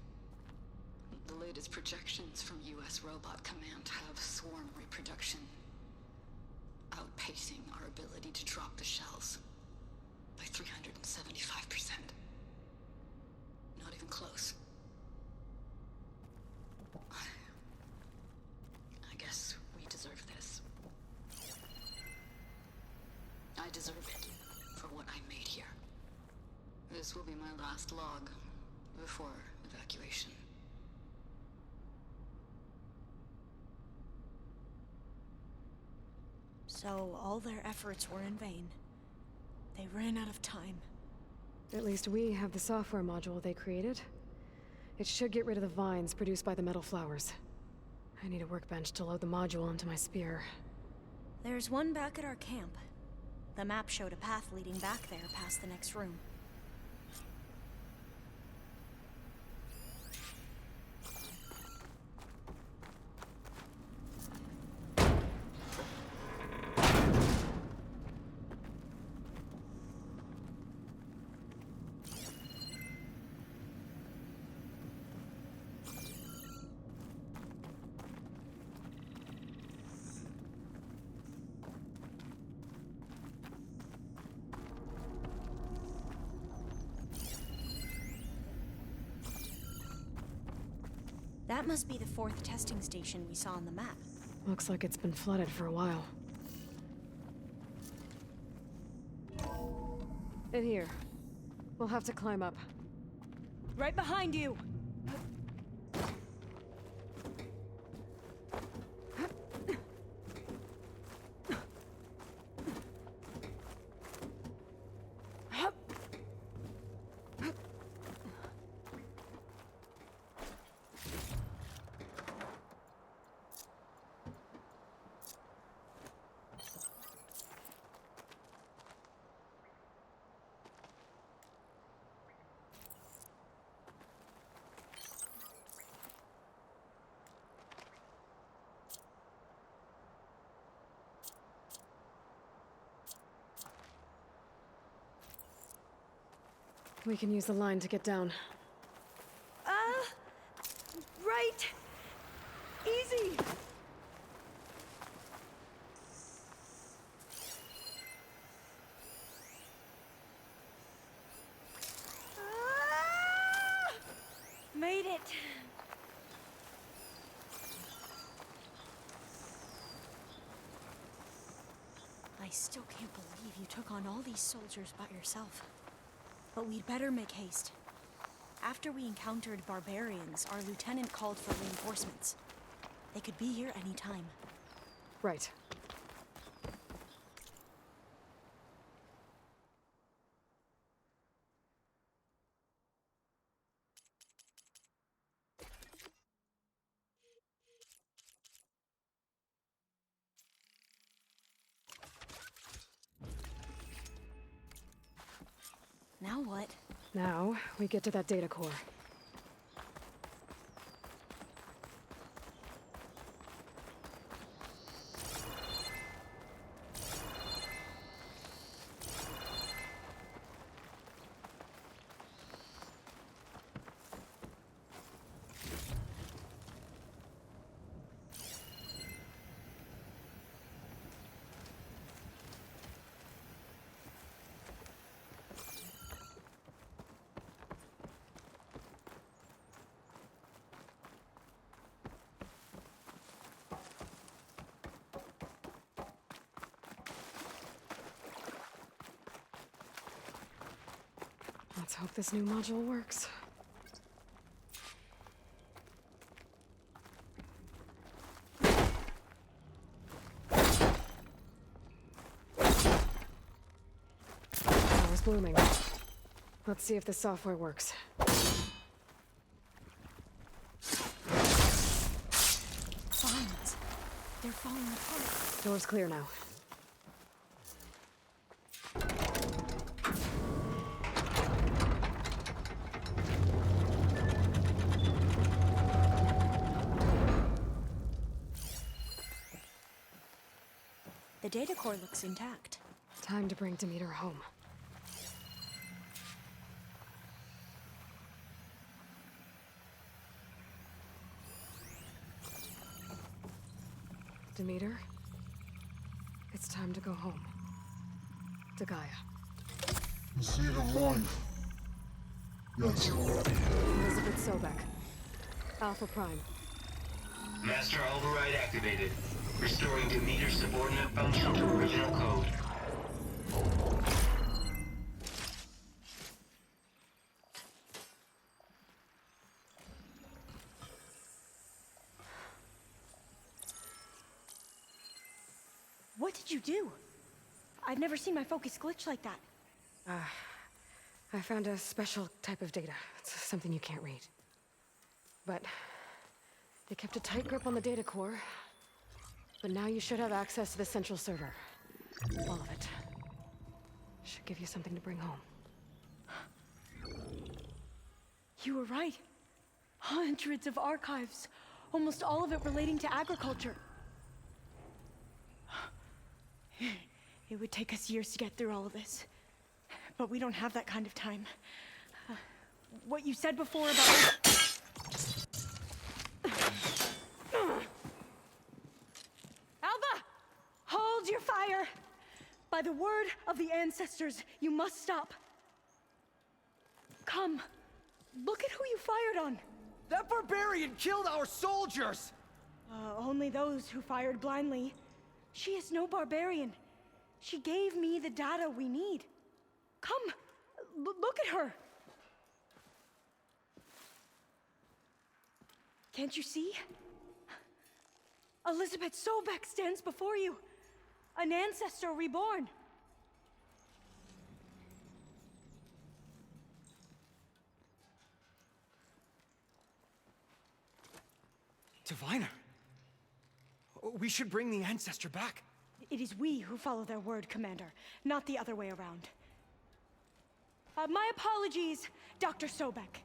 The latest projections from US Robot Command have swarm reproduction, outpacing our ability to drop the shells by 375%. Not even close. I guess we deserve this. This will be my last log before evacuation. So all their efforts were in vain. They ran out of time. At least we have the software module they created. It should get rid of the vines produced by the metal flowers. I need a workbench to load the module onto my spear. There's one back at our camp. The map showed a path leading back there past the next room. That must be the 4th testing station we saw on the map. Looks like it's been flooded for a while. In here. We'll have to climb up. Right behind you! We can use the line to get down. Right! Easy! Made it! I still can't believe you took on all these soldiers by yourself. But we'd better make haste. After we encountered barbarians, our lieutenant called for reinforcements. They could be here any time. Right. Now what? Now, we get to that data core. Let's hope this new module works. Power's blooming. Let's see if the software works. Vines. They're falling apart. Door's clear now. The data core looks intact. Time to bring Demeter home. Demeter, it's time to go home. To Gaia. The seed of life. Yes. Elizabeth Sobek. Alpha Prime. Master override activated. Restoring Demeter's subordinate function to original code. What did you do? I've never seen my focus glitch like that. I found a special type of data. It's something you can't read. But they kept a tight grip on the data core. But now you should have access to the central server. All of it. Should give you something to bring home. You were right. Hundreds of archives. Almost all of it relating to agriculture. It would take us years to get through all of this. But we don't have that kind of time. What you said before about... Alva! Hold your fire! By the word of the ancestors, you must stop. Come. Look at who you fired on. That barbarian killed our soldiers! Only those who fired blindly. She is no barbarian. She gave me the data we need. Come, look at her. Can't you see? Elizabeth Sobek stands before you. An ancestor reborn. Diviner. We should bring the ancestor back. It is we who follow their word, Commander, not the other way around. My apologies, Dr. Sobek.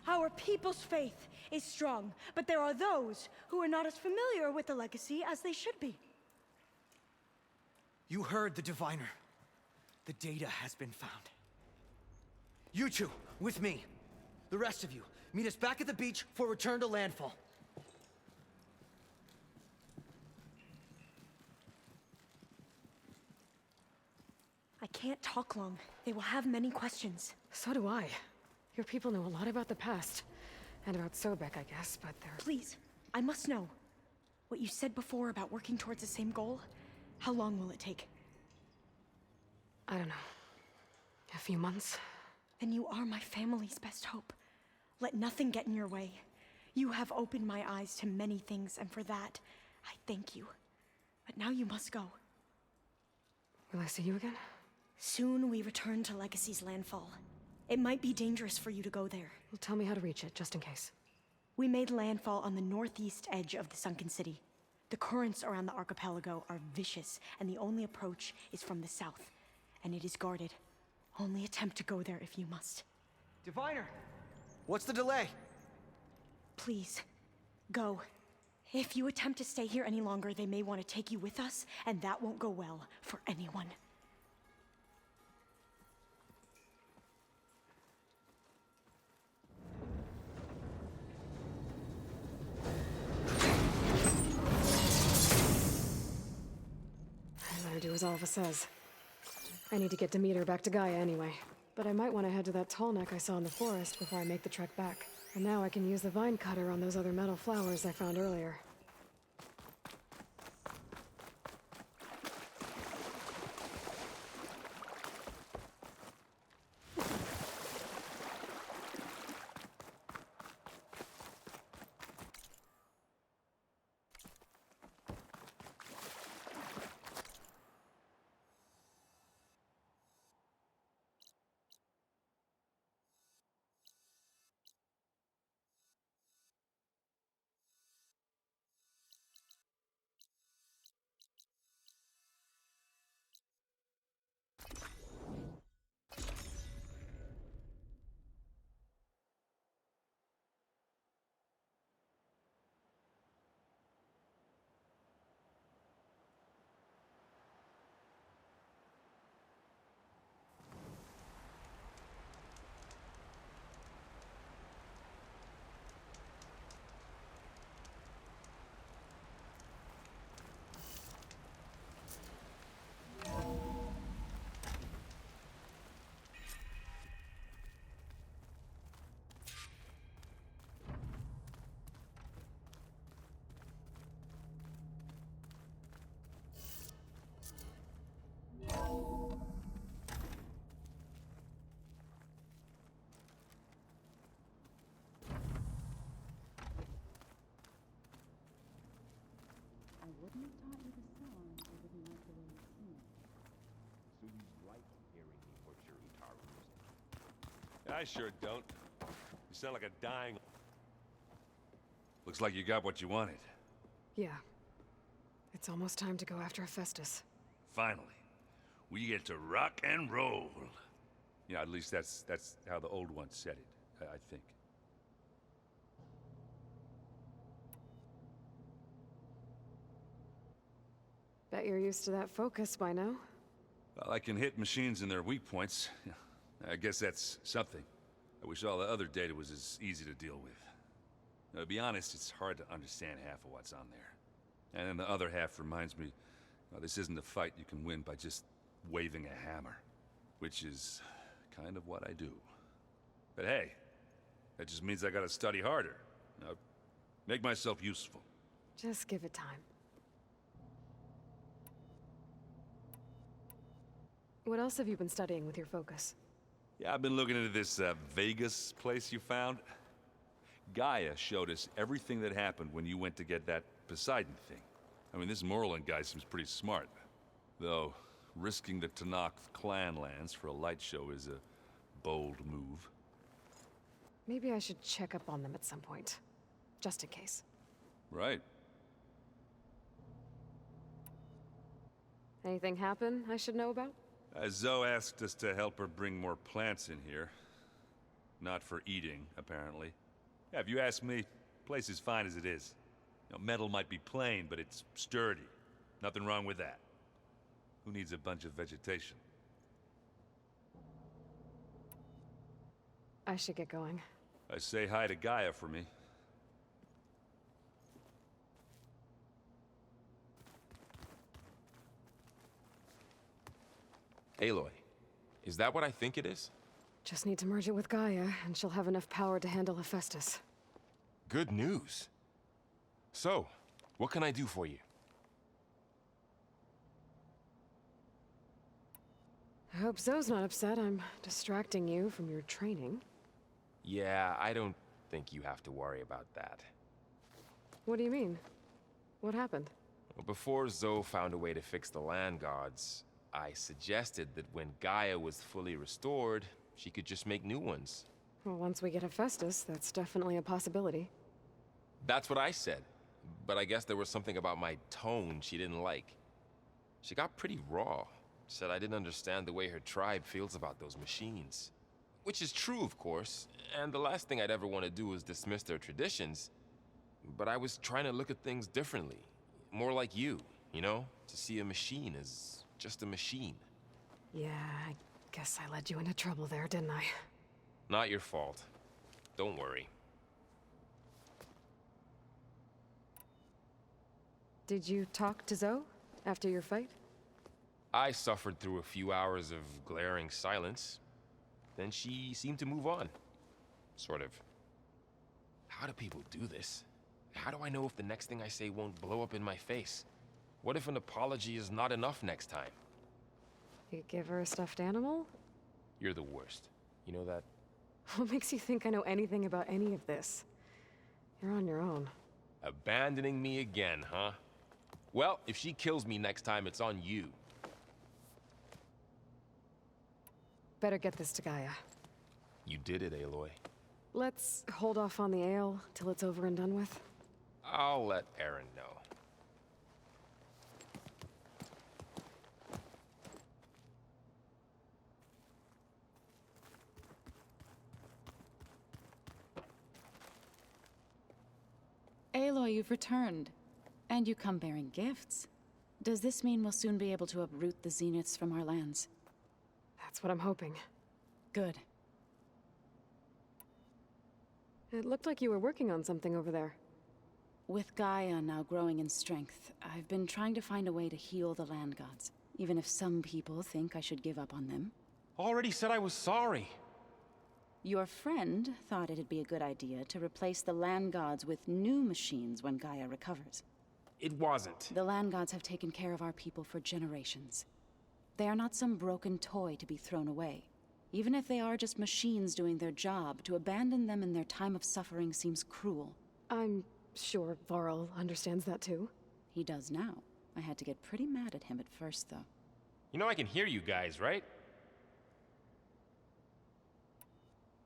Our people's faith is strong, but there are those who are not as familiar with the legacy as they should be. You heard the diviner. The data has been found. You two, with me. The rest of you, meet us back at the beach for return to landfall. I can't talk long. They will have many questions. So do I. Your people know a lot about the past. And about Sobek, I guess, but they're... Please, I must know. What you said before about working towards the same goal, how long will it take? I don't know. A few months? Then you are my family's best hope. Let nothing get in your way. You have opened my eyes to many things, and for that, I thank you. But now you must go. Will I see you again? Soon we return to Legacy's landfall. It might be dangerous for you to go there. Well, tell me how to reach it, just in case. We made landfall on the northeast edge of the sunken city. The currents around the archipelago are vicious, and the only approach is from the south. And it is guarded. Only attempt to go there if you must. Diviner! What's the delay? Please, go. If you attempt to stay here any longer, they may want to take you with us, and that won't go well for anyone. I better do as Alva says. I need to get Demeter back to Gaia anyway. But I might want to head to that tall neck I saw in the forest before I make the trek back. And now I can use the vine cutter on those other metal flowers I found earlier. I wouldn't have taught you the song if I didn't like the way I sure don't. You sound like a dying... Looks like you got what you wanted. Yeah. It's almost time to go after Hephaestus. Finally. We get to rock and roll. Yeah, at least that's how the old ones said it, I think. Bet you're used to that focus by now. Well, I can hit machines in their weak points. I guess that's something. I wish all the other data was as easy to deal with. Now, to be honest, it's hard to understand half of what's on there. And then the other half reminds me, well, this isn't a fight you can win by just waving a hammer. Which is kind of what I do. But hey, that just means I gotta study harder. Now, make myself useful. Just give it time. What else have you been studying with your focus? Yeah, I've been looking into this Vegas place you found. Gaia showed us everything that happened when you went to get that Poseidon thing. I mean, this Morlun guy seems pretty smart. Though, risking the Tanakh clan lands for a light show is a bold move. Maybe I should check up on them at some point. Just in case. Right. Anything happen I should know about? Zoe asked us to help her bring more plants in here. Not for eating, apparently. Yeah, if you ask me, the place is fine as it is. You know, metal might be plain, but it's sturdy. Nothing wrong with that. Who needs a bunch of vegetation? I should get going. Say hi to Gaia for me. Aloy, is that what I think it is? Just need to merge it with Gaia, and she'll have enough power to handle Hephaestus. Good news. So, what can I do for you? I hope Zoe's not upset I'm distracting you from your training. Yeah, I don't think you have to worry about that. What do you mean? What happened? Well, before Zoe found a way to fix the land gods, I suggested that when Gaia was fully restored, she could just make new ones. Well, once we get Hephaestus, that's definitely a possibility. That's what I said. But I guess there was something about my tone she didn't like. She got pretty raw. Said I didn't understand the way her tribe feels about those machines. Which is true, of course, and the last thing I'd ever want to do is dismiss their traditions. But I was trying to look at things differently. More like you know? To see a machine as just a machine. Yeah, I guess I led you into trouble there, didn't I? Not your fault. Don't worry. Did you talk to Zoe after your fight? I suffered through a few hours of glaring silence. Then she seemed to move on. Sort of. How do people do this? How do I know if the next thing I say won't blow up in my face? What if an apology is not enough next time? You give her a stuffed animal? You're the worst. You know that? What makes you think I know anything about any of this? You're on your own. Abandoning me again, huh? Well, if she kills me next time, it's on you. Better get this to Gaia. You did it, Aloy. Let's hold off on the ale till it's over and done with. I'll let Aaron know. Aloy, you've returned. And you come bearing gifts. Does this mean we'll soon be able to uproot the Zeniths from our lands? That's what I'm hoping. Good. It looked like you were working on something over there. With Gaia now growing in strength, I've been trying to find a way to heal the land gods, even if some people think I should give up on them. Already said I was sorry. Your friend thought it'd be a good idea to replace the land gods with new machines when Gaia recovers. It wasn't. The land gods have taken care of our people for generations. They are not some broken toy to be thrown away. Even if they are just machines doing their job, to abandon them in their time of suffering seems cruel. I'm sure Varl understands that too. He does now. I had to get pretty mad at him at first, though. You know I can hear you guys, right?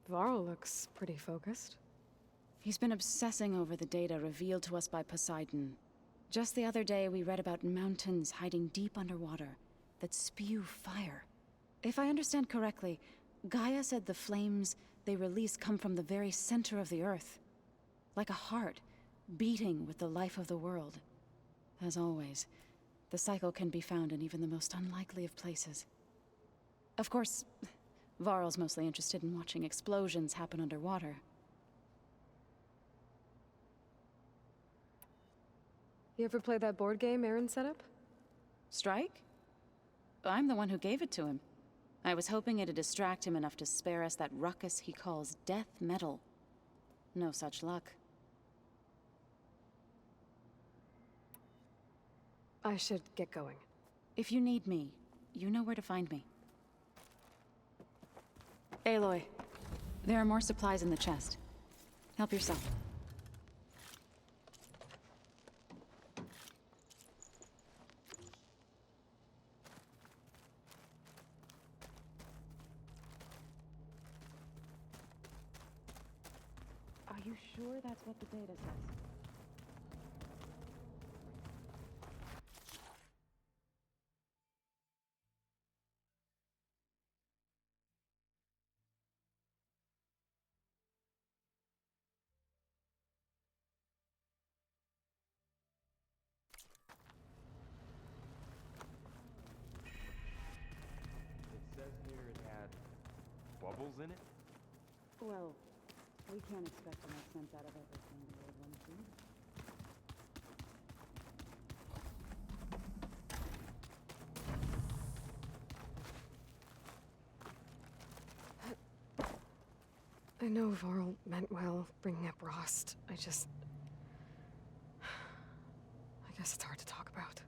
Varl looks pretty focused. He's been obsessing over the data revealed to us by Poseidon. Just the other day, we read about mountains hiding deep underwater that spew fire. If I understand correctly, Gaia said the flames they release come from the very center of the Earth. Like a heart, beating with the life of the world. As always, the cycle can be found in even the most unlikely of places. Of course, Varl's mostly interested in watching explosions happen underwater. You ever play that board game Aaron set up? Strike? I'm the one who gave it to him. I was hoping it'd distract him enough to spare us that ruckus he calls death metal. No such luck. I should get going. If you need me, you know where to find me. Aloy, there are more supplies in the chest. Help yourself. Are you sure that's what the data says? Bubbles in it? Well, we can't expect to make sense out of everything the old ones do. I know Varl meant well, bringing up Rost. I guess it's hard to talk about.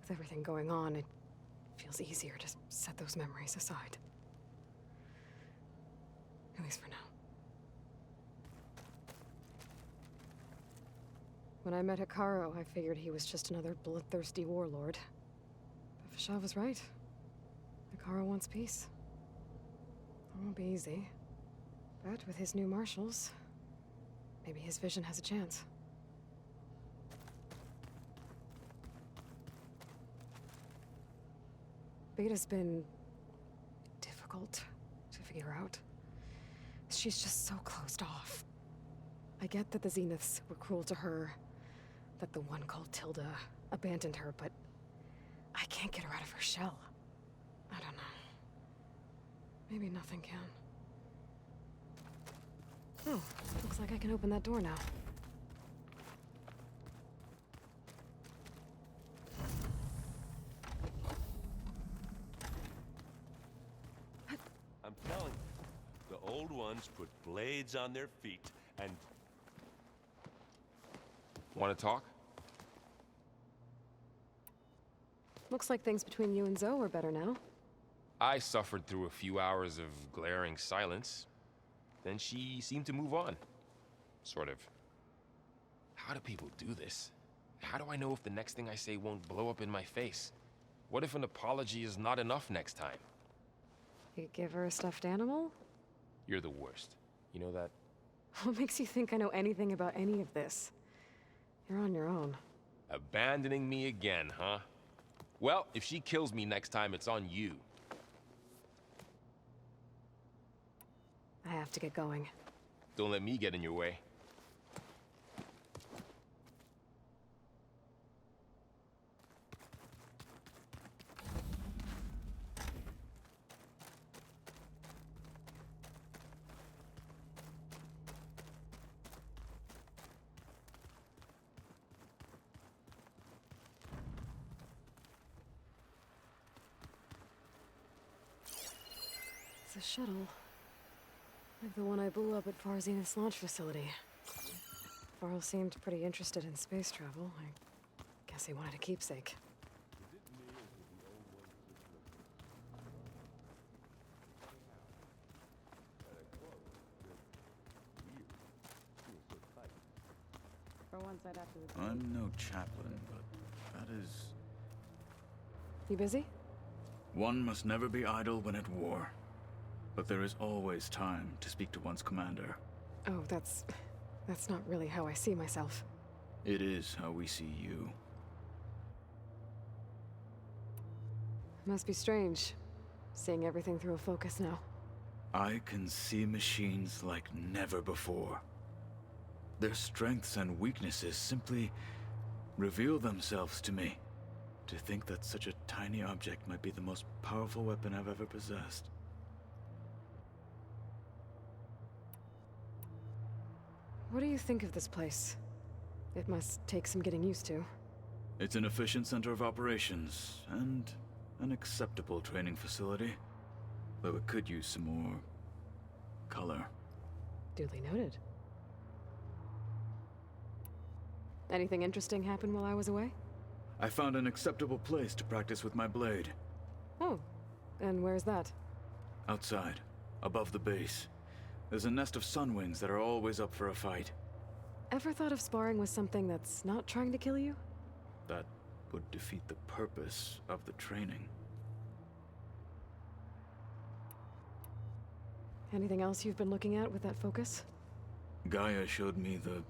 With everything going on, it feels easier to set those memories aside. At least for now. When I met Hekarro, I figured he was just another bloodthirsty warlord. But Fashav was right. Hekarro wants peace. It won't be easy. But with his new marshals, maybe his vision has a chance. Beta's been difficult to figure out. She's just so closed off. I get that the Zeniths were cruel to her, that the one called Tilda abandoned her, but I can't get her out of her shell. I don't know. Maybe nothing can. Oh, looks like I can open that door now. I'm telling you, the old ones put blades on their feet and... Want to talk? Looks like things between you and Zoe are better now. I suffered through a few hours of glaring silence. Then she seemed to move on. Sort of. How do people do this? How do I know if the next thing I say won't blow up in my face? What if an apology is not enough next time? You give her a stuffed animal? You're the worst. You know that? What makes you think I know anything about any of this? You're on your own. Abandoning me again, huh? Well, if she kills me next time, it's on you. I have to get going. Don't let me get in your way. It's a shuttle. Like the one I blew up at Far Zenith's launch facility. Varl seemed pretty interested in space travel. I guess he wanted a keepsake. For once, I'd have to... I'm no chaplain, but that is... You busy? One must never be idle when at war. But there is always time to speak to one's commander. Oh, that's not really how I see myself. It is how we see you. Must be strange, seeing everything through a focus now. I can see machines like never before. Their strengths and weaknesses simply reveal themselves to me. To think that such a tiny object might be the most powerful weapon I've ever possessed. What do you think of this place? It must take some getting used to. It's an efficient center of operations, and an acceptable training facility. Though it could use some more color. Duly noted. Anything interesting happen while I was away? I found an acceptable place to practice with my blade. Oh, and where's that? Outside, above the base. There's a nest of sunwings that are always up for a fight. Ever thought of sparring with something that's not trying to kill you? That would defeat the purpose of the training. Anything else you've been looking at with that focus? Gaia showed me the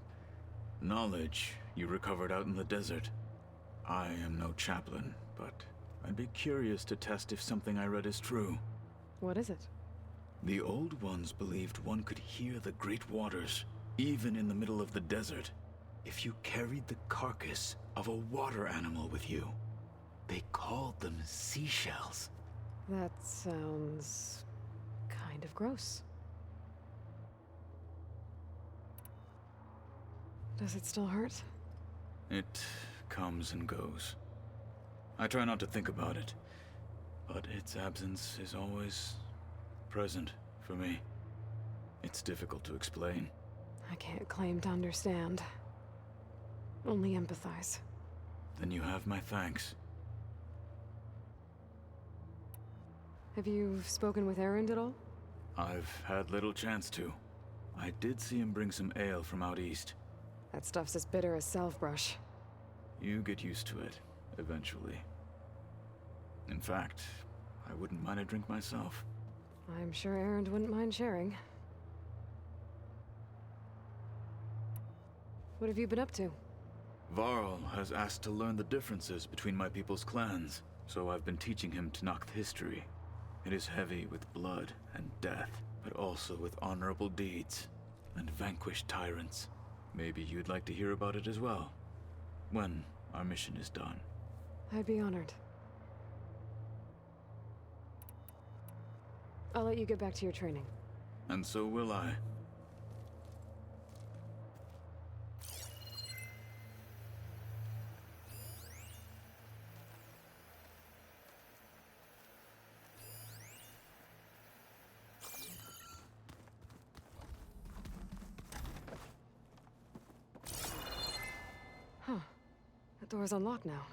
knowledge you recovered out in the desert. I am no chaplain, but I'd be curious to test if something I read is true. What is it? The Old Ones believed one could hear the great waters, even in the middle of the desert, if you carried the carcass of a water animal with you. They called them seashells. That sounds kind of gross. Does it still hurt? It comes and goes. I try not to think about it, but its absence is always present for me. It's difficult to explain. I can't claim to understand. Only empathize. Then you have my thanks. Have you spoken with Erend at all? I've had little chance to. I did see him bring some ale from out east. That stuff's as bitter as salve-brush. You get used to it, eventually. In fact, I wouldn't mind a drink myself. I'm sure Erend wouldn't mind sharing. What have you been up to? Varl has asked to learn the differences between my people's clans, so I've been teaching him Tenakth history. It is heavy with blood and death, but also with honorable deeds and vanquished tyrants. Maybe you'd like to hear about it as well, when our mission is done. I'd be honored. I'll let you get back to your training. And so will I. Huh. That door's unlocked now.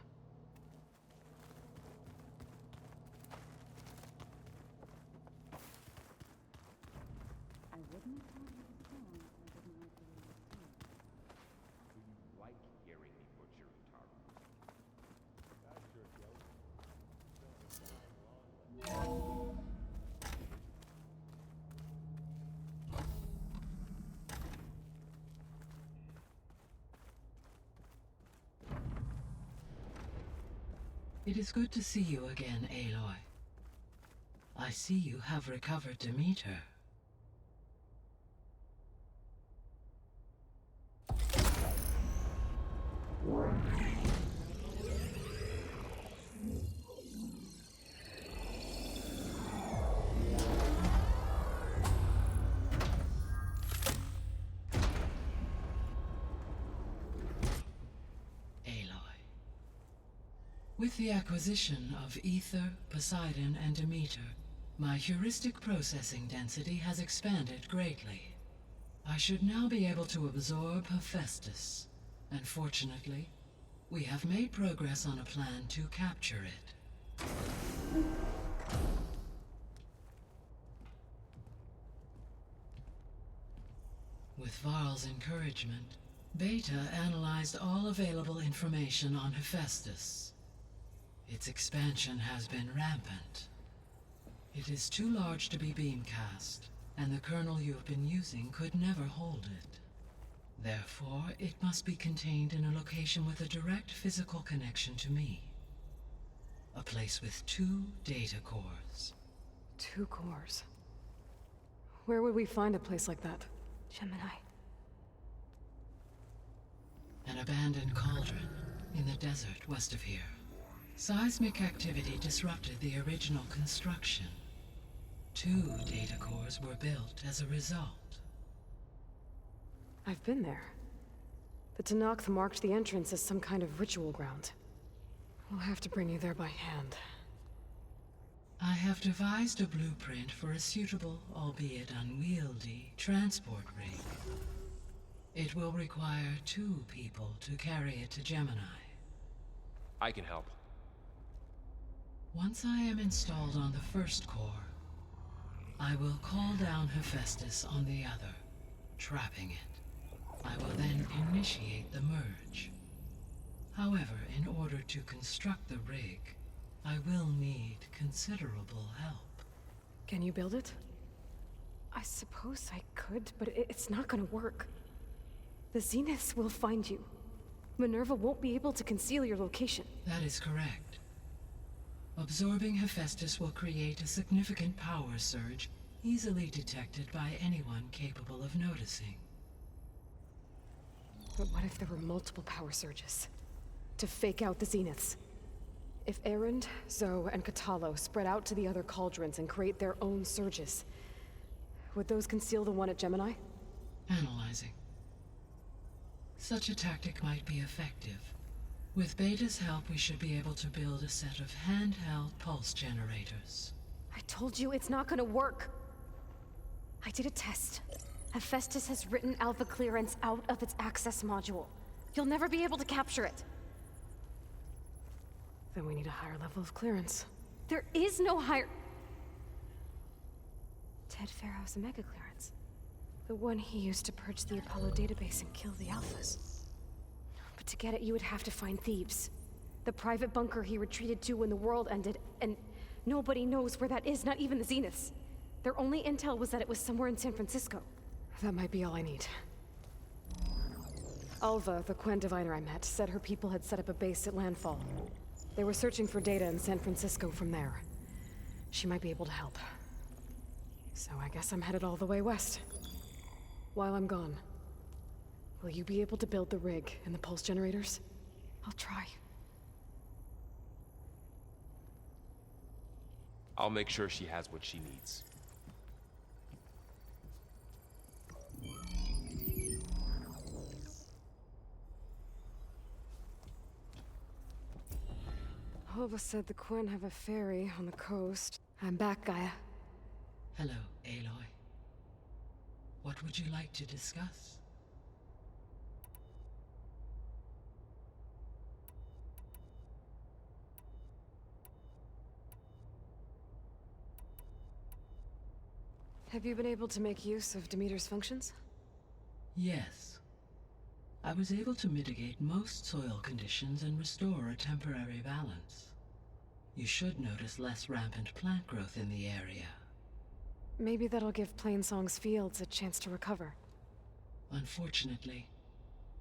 It is good to see you again, Aloy. I see you have recovered Demeter. With the acquisition of Ether, Poseidon, and Demeter, my heuristic processing density has expanded greatly. I should now be able to absorb Hephaestus, and fortunately, we have made progress on a plan to capture it. With Varl's encouragement, Beta analyzed all available information on Hephaestus. Its expansion has been rampant. It is too large to be beamcast, and the kernel you have been using could never hold it. Therefore, it must be contained in a location with a direct physical connection to me. A place with 2 data cores. 2 cores? Where would we find a place like that? Gemini. An abandoned cauldron in the desert west of here. Seismic activity disrupted the original construction. 2 data cores were built as a result. I've been there. The Tenakth marked the entrance as some kind of ritual ground. We'll have to bring you there by hand. I have devised a blueprint for a suitable, albeit unwieldy, transport rig. It will require 2 people to carry it to Gemini. I can help. Once I am installed on the first core, I will call down Hephaestus on the other, trapping it. I will then initiate the merge. However, in order to construct the rig, I will need considerable help. Can you build it? I suppose I could, but it's not gonna work. The Zeniths will find you. Minerva won't be able to conceal your location. That is correct. Absorbing Hephaestus will create a significant power surge, easily detected by anyone capable of noticing. But what if there were multiple power surges? To fake out the Zeniths? If Erend, Zoe, and Katalo spread out to the other cauldrons and create their own surges, would those conceal the one at Gemini? Analyzing. Such a tactic might be effective. With Beta's help, we should be able to build a set of handheld pulse generators. I told you it's not gonna work. I did a test. Hephaestus has written Alpha clearance out of its access module. You'll never be able to capture it. Then we need a higher level of clearance. There is no higher... Ted Farrow's Omega clearance. The one he used to purge the Apollo database and kill the Alphas. But to get it, you would have to find Thebes. The private bunker he retreated to when the world ended, and nobody knows where that is, not even the Zeniths. Their only intel was that it was somewhere in San Francisco. That might be all I need. Alva, the Quen diviner I met, said her people had set up a base at Landfall. They were searching for data in San Francisco from there. She might be able to help. So I guess I'm headed all the way west. While I'm gone, will you be able to build the rig and the pulse generators? I'll try. I'll make sure she has what she needs. Alva said the Quen have a ferry on the coast. I'm back, Gaia. Hello, Aloy. What would you like to discuss? Have you been able to make use of Demeter's functions? Yes. I was able to mitigate most soil conditions and restore a temporary balance. You should notice less rampant plant growth in the area. Maybe that'll give Plainsong's fields a chance to recover. Unfortunately,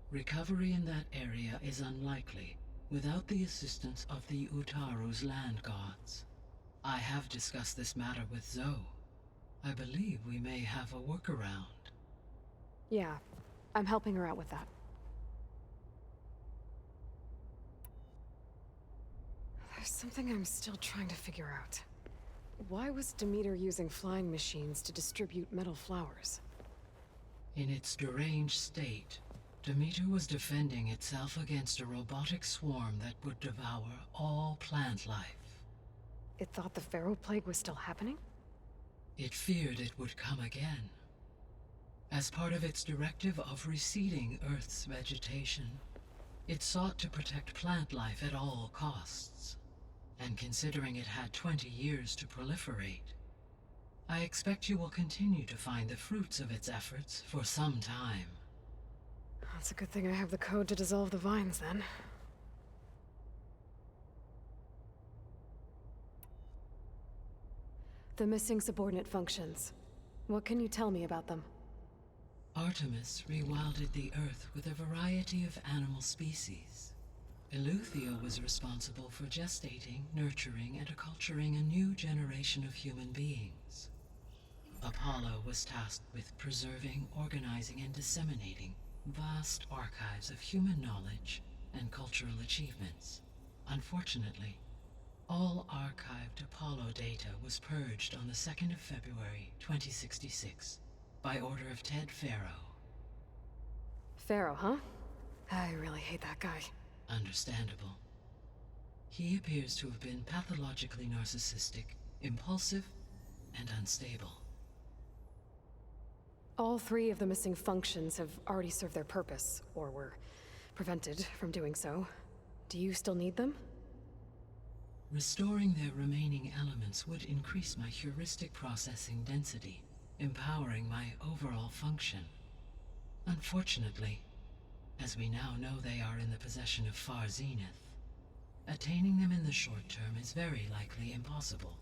recovery in that area is unlikely without the assistance of the Utaru's land gods. I have discussed this matter with Zoe. I believe we may have a workaround. Yeah, I'm helping her out with that. There's something I'm still trying to figure out. Why was Demeter using flying machines to distribute metal flowers? In its deranged state, Demeter was defending itself against a robotic swarm that would devour all plant life. It thought the Pharaoh Plague was still happening? It feared it would come again. As part of its directive of receding Earth's vegetation, it sought to protect plant life at all costs. And considering it had 20 years to proliferate, I expect you will continue to find the fruits of its efforts for some time. That's a good thing I have the code to dissolve the vines, then. The missing subordinate functions. What can you tell me about them? Artemis rewilded the Earth with a variety of animal species. Eleuthia was responsible for gestating, nurturing, and acculturating a new generation of human beings. Apollo was tasked with preserving, organizing, and disseminating vast archives of human knowledge and cultural achievements. Unfortunately, all archived Apollo data was purged on the 2nd of February, 2066, by order of Ted Faro. Pharaoh, huh? I really hate that guy. Understandable. He appears to have been pathologically narcissistic, impulsive, and unstable. All 3 of the missing functions have already served their purpose, or were prevented from doing so. Do you still need them? Restoring their remaining elements would increase my heuristic processing density, empowering my overall function. Unfortunately, as we now know they are in the possession of Far Zenith, attaining them in the short term is very likely impossible.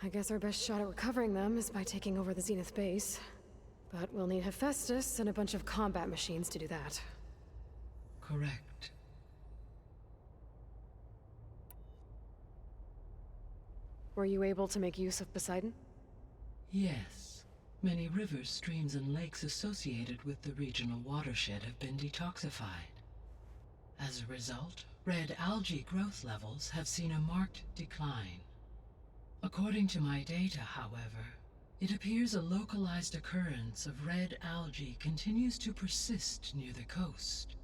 I guess our best shot at recovering them is by taking over the Zenith base. But we'll need Hephaestus and a bunch of combat machines to do that. Correct. Were you able to make use of Poseidon? Yes. Many rivers, streams, and lakes associated with the regional watershed have been detoxified. As a result, red algae growth levels have seen a marked decline. According to my data, however, it appears a localized occurrence of red algae continues to persist near the coast.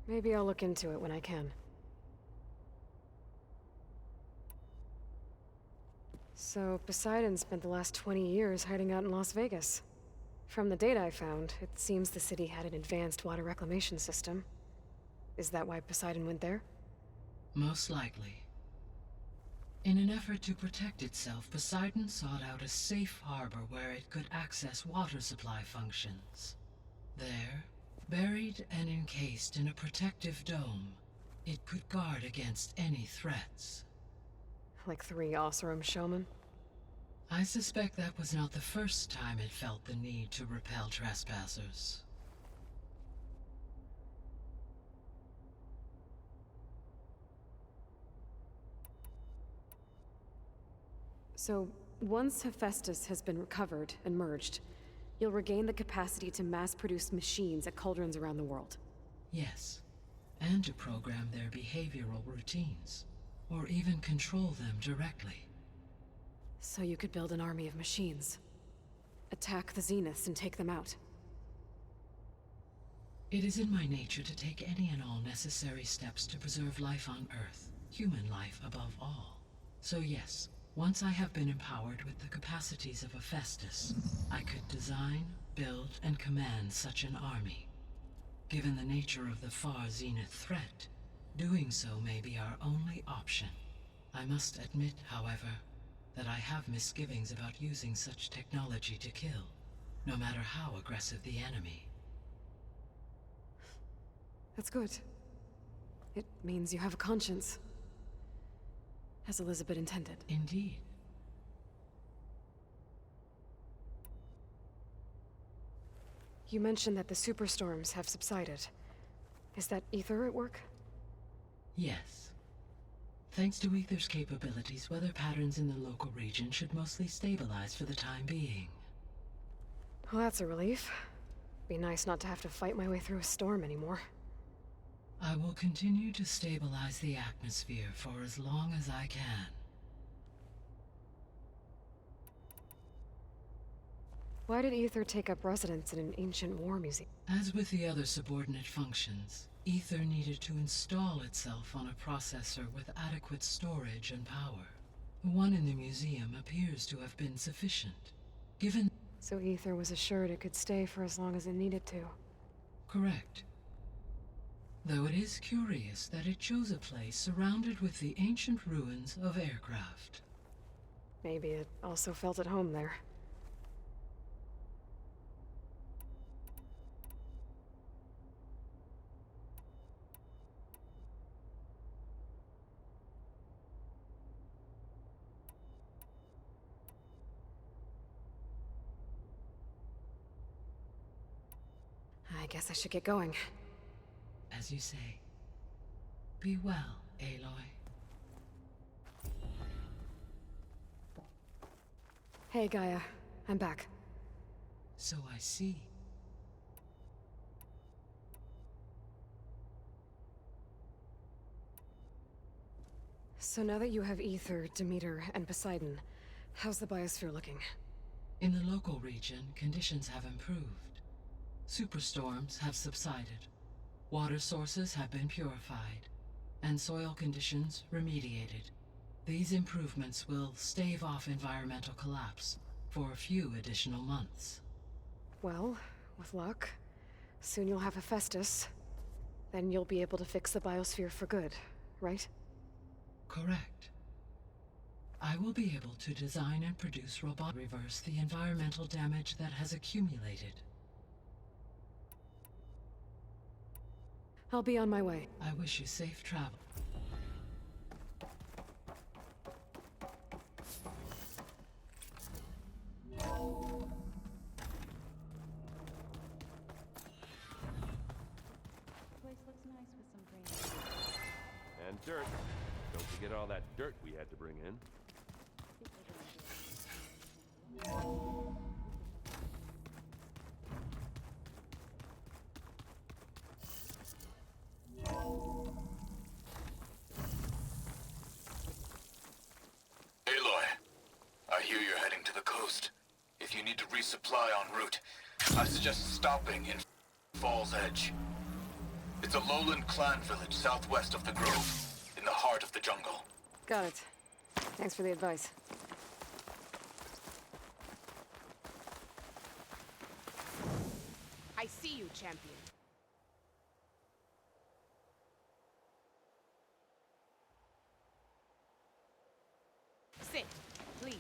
Maybe I'll look into it when I can. So, Poseidon spent the last 20 years hiding out in Las Vegas. From the data I found, it seems the city had an advanced water reclamation system. Is that why Poseidon went there? Most likely. In an effort to protect itself, Poseidon sought out a safe harbor where it could access water supply functions. There, buried and encased in a protective dome, it could guard against any threats. Like 3 Oseram showmen? I suspect that was not the first time it felt the need to repel trespassers. So, once Hephaestus has been recovered and merged, you'll regain the capacity to mass-produce machines at cauldrons around the world. Yes, and to program their behavioral routines, or even control them directly. So you could build an army of machines. Attack the Zeniths and take them out. It is in my nature to take any and all necessary steps to preserve life on Earth, human life above all. So yes, once I have been empowered with the capacities of Hephaestus, I could design, build, and command such an army. Given the nature of the Far Zenith threat, doing so may be our only option. I must admit, however, that I have misgivings about using such technology to kill, no matter how aggressive the enemy. That's good. It means you have a conscience. As Elizabeth intended. Indeed. You mentioned that the superstorms have subsided. Is that Aether at work? Yes. Thanks to Aether's capabilities, weather patterns in the local region should mostly stabilize for the time being. Well, that's a relief. Be nice not to have to fight my way through a storm anymore. I will continue to stabilize the atmosphere for as long as I can. Why did Aether take up residence in an ancient war museum? As with the other subordinate functions, Aether needed to install itself on a processor with adequate storage and power. The one in the museum appears to have been sufficient, given... So Aether was assured it could stay for as long as it needed to. Correct. Though it is curious that it chose a place surrounded with the ancient ruins of aircraft. Maybe it also felt at home there. I guess I should get going. As you say. Be well, Aloy. Hey, Gaia. I'm back. So I see. So now that you have Aether, Demeter, and Poseidon, how's the biosphere looking? In the local region, conditions have improved. Superstorms have subsided. Water sources have been purified. And soil conditions remediated. These improvements will stave off environmental collapse for a few additional months. Well, with luck, soon you'll have Hephaestus. Then you'll be able to fix the biosphere for good, right? Correct. I will be able to design and produce robots to reverse the environmental damage that has accumulated. I'll be on my way. I wish you safe travel. And dirt. Don't forget all that dirt we had to bring in. Aloy, I hear you're heading to the coast. If you need to resupply en route, I suggest stopping in Fall's Edge. It's a lowland clan village southwest of the Grove, in the heart of the jungle. Got it. Thanks for the advice. I see you, champion. Sit, please.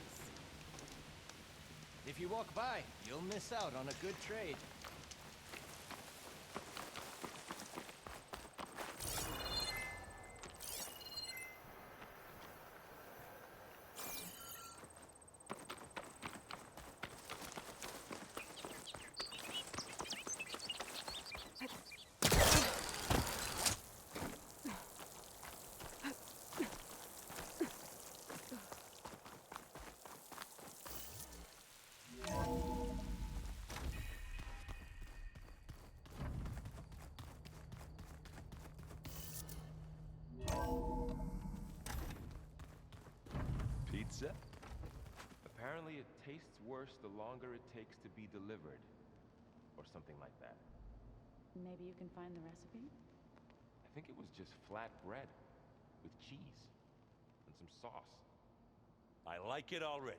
If you walk by, you'll miss out on a good trade. Pizza? Apparently it tastes worse the longer it takes to be delivered. Or something like that. Maybe you can find the recipe? I think it was just flat bread. With cheese. And some sauce. I like it already.